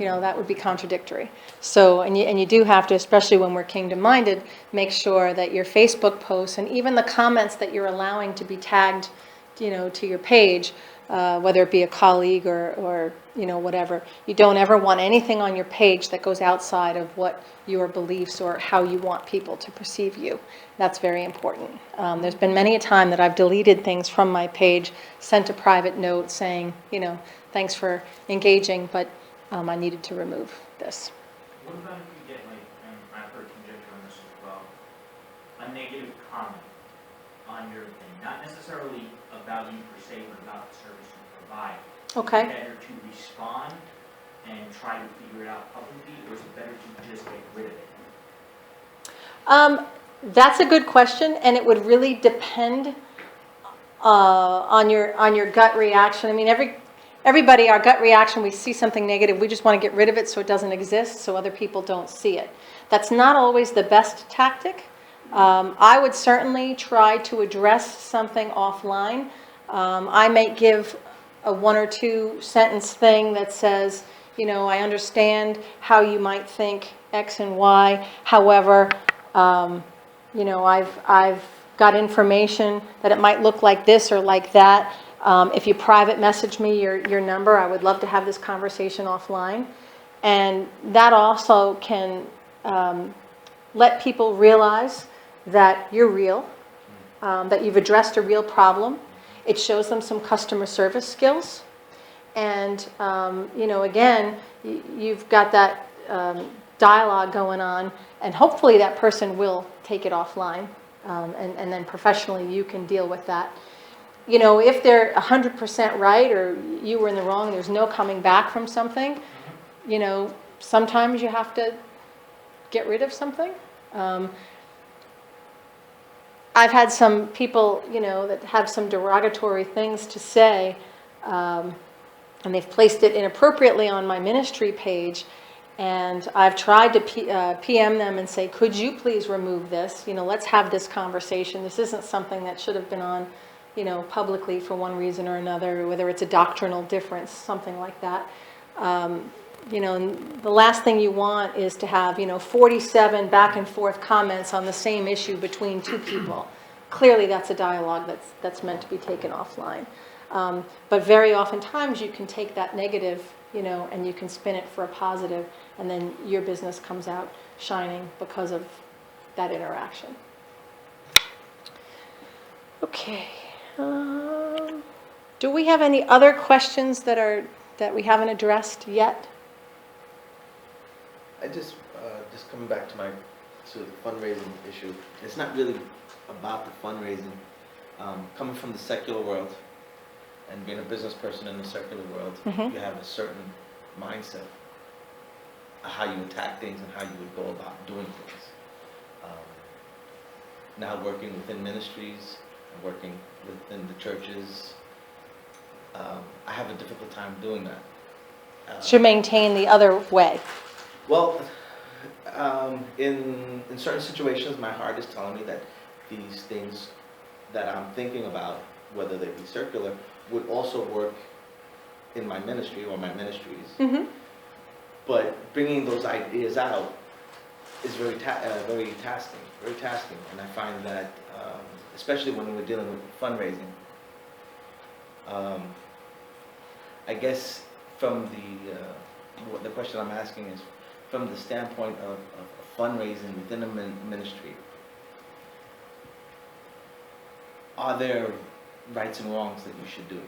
That would be contradictory. So, and you do have to, especially when we're kingdom-minded, make sure that your Facebook posts and even the comments that you're allowing to be tagged, to your page, whether it be a colleague or whatever. You don't ever want anything on your page that goes outside of what your beliefs or how you want people to perceive you. That's very important. There's been many a time that I've deleted things from my page, sent a private note saying, thanks for engaging, but I needed to remove this. What about if you get, and I've heard conjecture on this as well, a negative comment on your thing, not necessarily about you per se, but about the service you provide? Okay. Is it better to respond and try to figure it out publicly, or is it better to just get rid of it? That's a good question, and it would really depend on your gut reaction. I mean, everybody, our gut reaction, we see something negative, we just want to get rid of it so it doesn't exist, so other people don't see it. That's not always the best tactic. I would certainly try to address something offline. I might give a 1 or 2 sentence thing that says, I understand how you might think X and Y. However, I've got information that it might look like this or like that. If you private message me your number, I would love to have this conversation offline. And that also can let people realize that you're real, that you've addressed a real problem. It shows them some customer service skills. And, again, you've got that dialogue going on, and hopefully that person will take it offline, and then professionally you can deal with that. If they're 100% right or you were in the wrong, there's no coming back from something, sometimes you have to get rid of something. I've had some people, that have some derogatory things to say, and they've placed it inappropriately on my ministry page, and I've tried to PM them and say, could you please remove this? Let's have this conversation. This isn't something that should have been on, publicly for one reason or another, whether it's a doctrinal difference, something like that. and the last thing you want is to have, 47 back and forth comments on the same issue between two people. Clearly, that's a dialogue that's meant to be taken offline. But very oftentimes, you can take that negative, and you can spin it for a positive, and then your business comes out shining because of that interaction. Okay. Do we have any other questions that we haven't addressed yet? I just coming back to the fundraising issue. It's not really about the fundraising. Coming from the secular world and being a business person in the secular world, Mhm. you have a certain mindset of how you attack things and how you would go about doing things. Now working within ministries and working within the churches, I have a difficult time doing that. Should maintain the other way. Well, in certain situations, my heart is telling me that these things that I'm thinking about, whether they be circular, would also work in my ministry or my ministries. Mm-hmm. But bringing those ideas out is very tasking, and I find that, especially when we're dealing with fundraising, I guess from the question I'm asking is from the standpoint of fundraising within a ministry. Are there rights and wrongs that you should do?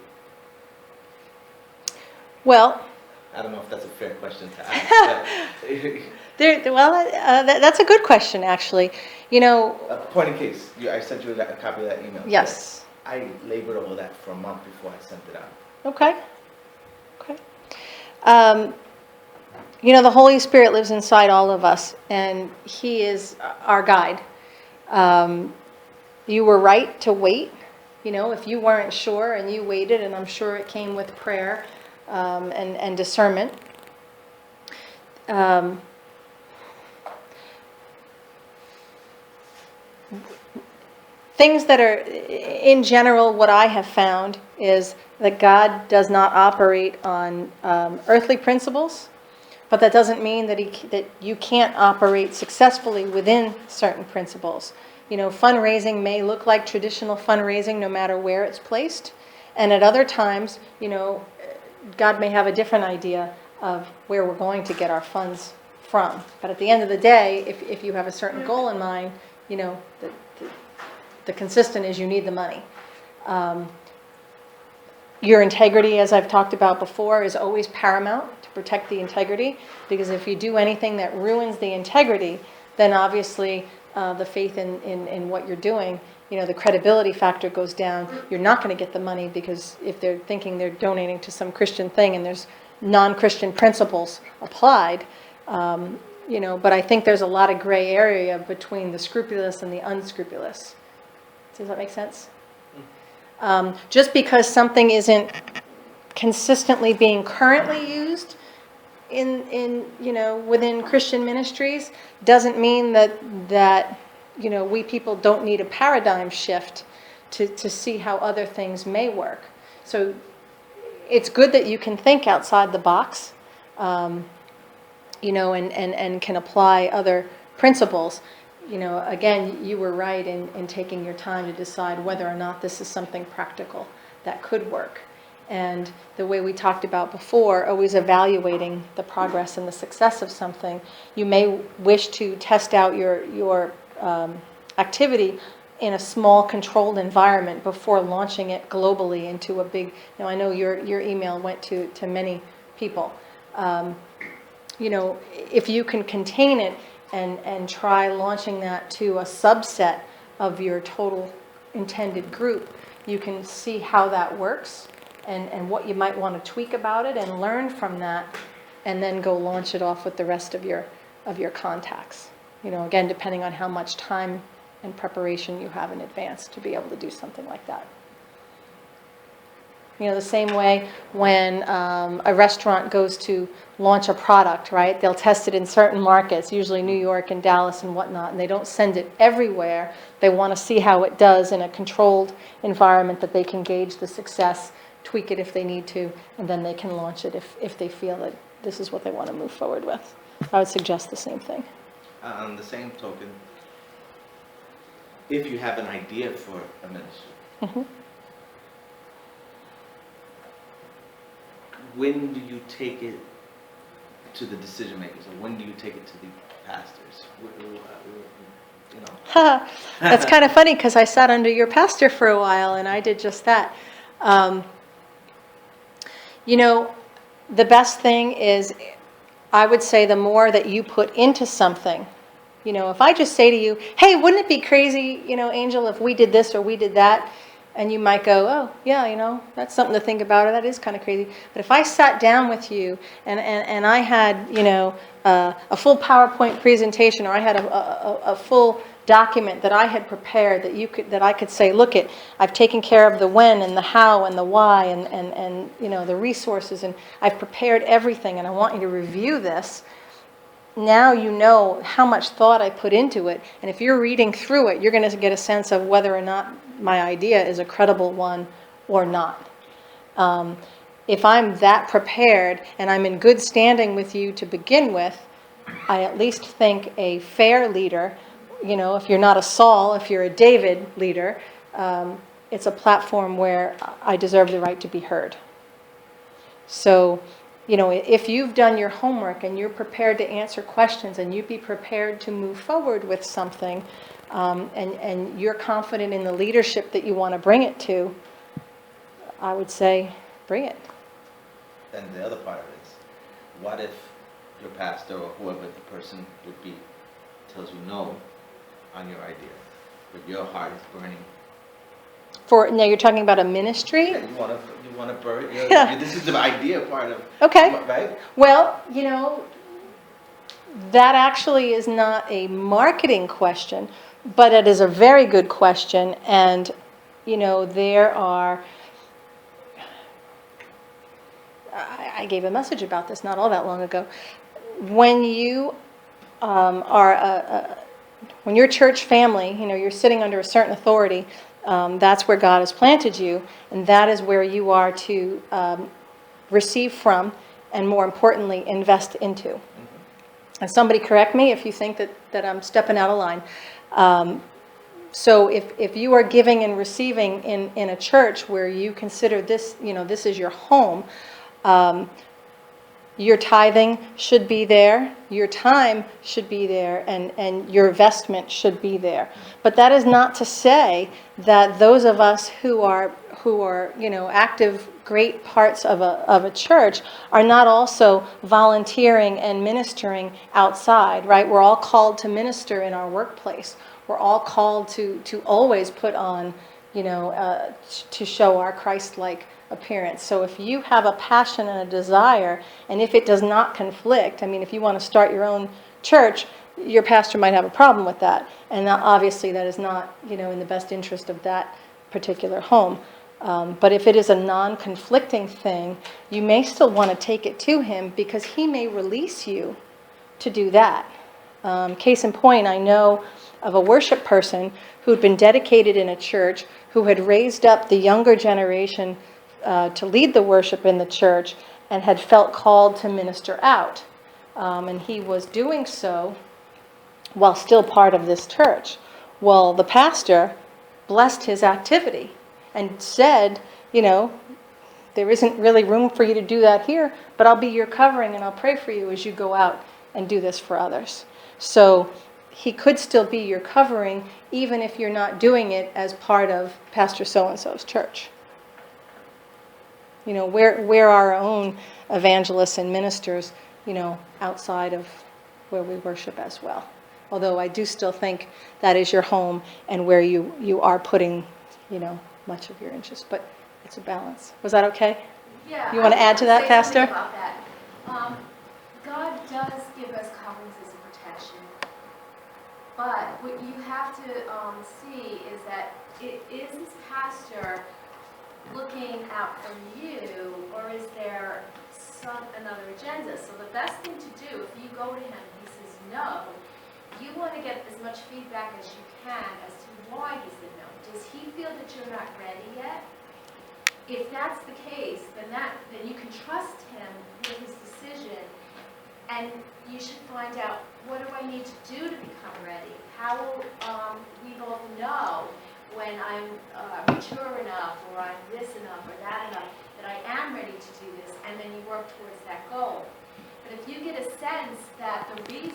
Well, I don't know if that's a fair question to ask. that's a good question, actually. Point of case, I sent you a copy of that email. Yes. I labored over that for a month before I sent it out. Okay. The Holy Spirit lives inside all of us, and He is our guide. You were right to wait. If you weren't sure and you waited, and I'm sure it came with prayer and discernment. Things that are, in general, what I have found is that God does not operate on earthly principles, but that doesn't mean that you can't operate successfully within certain principles. Fundraising may look like traditional fundraising no matter where it's placed, and at other times, God may have a different idea of where we're going to get our funds from. But at the end of the day, if you have a certain goal in mind, the consistent is you need the money. Your integrity, as I've talked about before, is always paramount to protect the integrity, because if you do anything that ruins the integrity, then obviously the faith in what you're doing, the credibility factor goes down. You're not going to get the money, because if they're thinking they're donating to some Christian thing and there's non-Christian principles applied, but I think there's a lot of gray area between the scrupulous and the unscrupulous. Does that make sense? Just because something isn't consistently being currently used within Christian ministries doesn't mean that we people don't need a paradigm shift to see how other things may work. So it's good that you can think outside the box, and can apply other principles. Again, you were right in taking your time to decide whether or not this is something practical that could work. And the way we talked about before, always evaluating the progress and the success of something. You may wish to test out your activity in a small, controlled environment before launching it globally into a big. I know your email went to many people. If you can contain it and try launching that to a subset of your total intended group, you can see how that works and what you might want to tweak about it and learn from that, and then go launch it off with the rest of your contacts. Again, depending on how much time and preparation you have in advance to be able to do something like that. The same way when a restaurant goes to launch a product, right? They'll test it in certain markets, usually New York and Dallas and whatnot, and they don't send it everywhere. They want to see how it does in a controlled environment that they can gauge the success, tweak it if they need to, and then they can launch it if they feel this is what they want to move forward with. I would suggest the same thing. On the same token, if you have an idea for a ministry, Mhm. when do you take it to the decision makers, or when do you take it to the pastors? You know. Ha, that's kind of funny because I sat under your pastor for a while and I did just that. You know, the best thing is, I would say the more that you put into something, you know, if I just say to you, hey, wouldn't it be crazy, you know, Angel, if we did this or we did that? And you might go, oh, yeah, you know, that's something to think about, or that is kind of crazy. But if I sat down with you and I had, you know, a full PowerPoint presentation, or I had a full document that I had prepared that I could say, look it, I've taken care of the when and the how and the why and you know, the resources, and I've prepared everything, and I want you to review this. Now you know how much thought I put into it, and if you're reading through it, you're going to get a sense of whether or not my idea is a credible one or not. If I'm that prepared and I'm in good standing with you to begin with, I at least think a fair leader, you know, if you're not a Saul, if you're a David leader, it's a platform where I deserve the right to be heard. So, you know, if you've done your homework and you're prepared to answer questions and you'd be prepared to move forward with something, and you're confident in the leadership that you want to bring it to, I would say, bring it. Then the other part of it is, what if your pastor or whoever the person would be tells you no on your idea, but your heart is burning? Now you're talking about a ministry? Yeah, you want to burn. Yeah. This is the idea part of. Okay. Right. Well, you know, that actually is not a marketing question, but it is a very good question. And, you know, there are, I gave a message about this not all that long ago. When you when your church family, you know, you're sitting under a certain authority, that's where God has planted you, and that is where you are to receive from, and more importantly, invest into. Mm-hmm. And somebody correct me if you think that I'm stepping out of line. So if you are giving and receiving in a church where you consider this, you know, this is your home, your tithing should be there, your time should be there, and your investment should be there. But that is not to say that those of us who are you know, active, great parts of a church are not also volunteering and ministering outside, right? We're all called to minister in our workplace. We're all called to always put on, you know, to show our Christ-like appearance. So if you have a passion and a desire, and if it does not conflict, I mean, if you want to start your own church, your pastor might have a problem with that. And obviously that is not, you know, in the best interest of that particular home. But if it is a non-conflicting thing, you may still want to take it to him, because he may release you to do that. Case in point, I know of a worship person who'd been dedicated in a church, who had raised up the younger generation to lead the worship in the church, and had felt called to minister out. And he was doing so while still part of this church. Well, the pastor blessed his activity and said, you know, there isn't really room for you to do that here, but I'll be your covering and I'll pray for you as you go out and do this for others. So he could still be your covering, even if you're not doing it as part of Pastor so-and-so's church. You know, we're our own evangelists and ministers, you know, outside of where we worship as well. Although I do still think that is your home and where you are putting, you know, much of your interest. But it's a balance. Was that okay? Yeah. You want to add to that, Pastor? About that. God does give us coverings as a protection. But what you have to see is that is this pastor looking out for you, or is there another agenda? So the best thing to do, if you go to him and he says no, you want to get as much feedback as you can as to why he said no. Does he feel that you're not ready yet? If that's the case, then you can trust him with his decision. decision, and you should find out, what do I need to do to become ready? How will we both know when I'm mature enough, or I'm this enough, or that enough, that I am ready to do this, and then you work towards that goal. But if you get a sense that the reason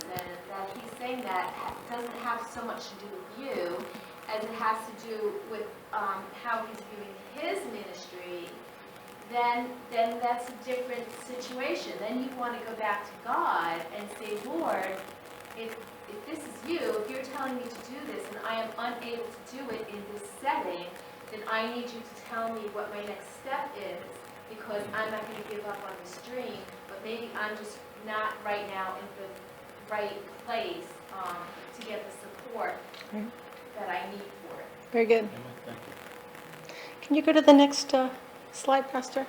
that he's saying that doesn't have so much to do with you, as it has to do with how he's viewing his ministry, then that's a different situation. Then you want to go back to God and say, Lord, if this is you, if you're telling me to do this and I am unable to do it in this setting, then I need you to tell me what my next step is, because I'm not going to give up on this dream, but maybe I'm just not right now in the right place to get the support Right. that I need for it. Very good. Thank you. Can you go to the next slide, Pastor?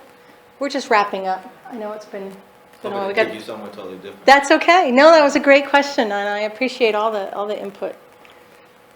We're just wrapping up. I know it's been a while. I'm We going to got- give you somewhere totally different. That's okay. No, that was a great question, and I appreciate all the input.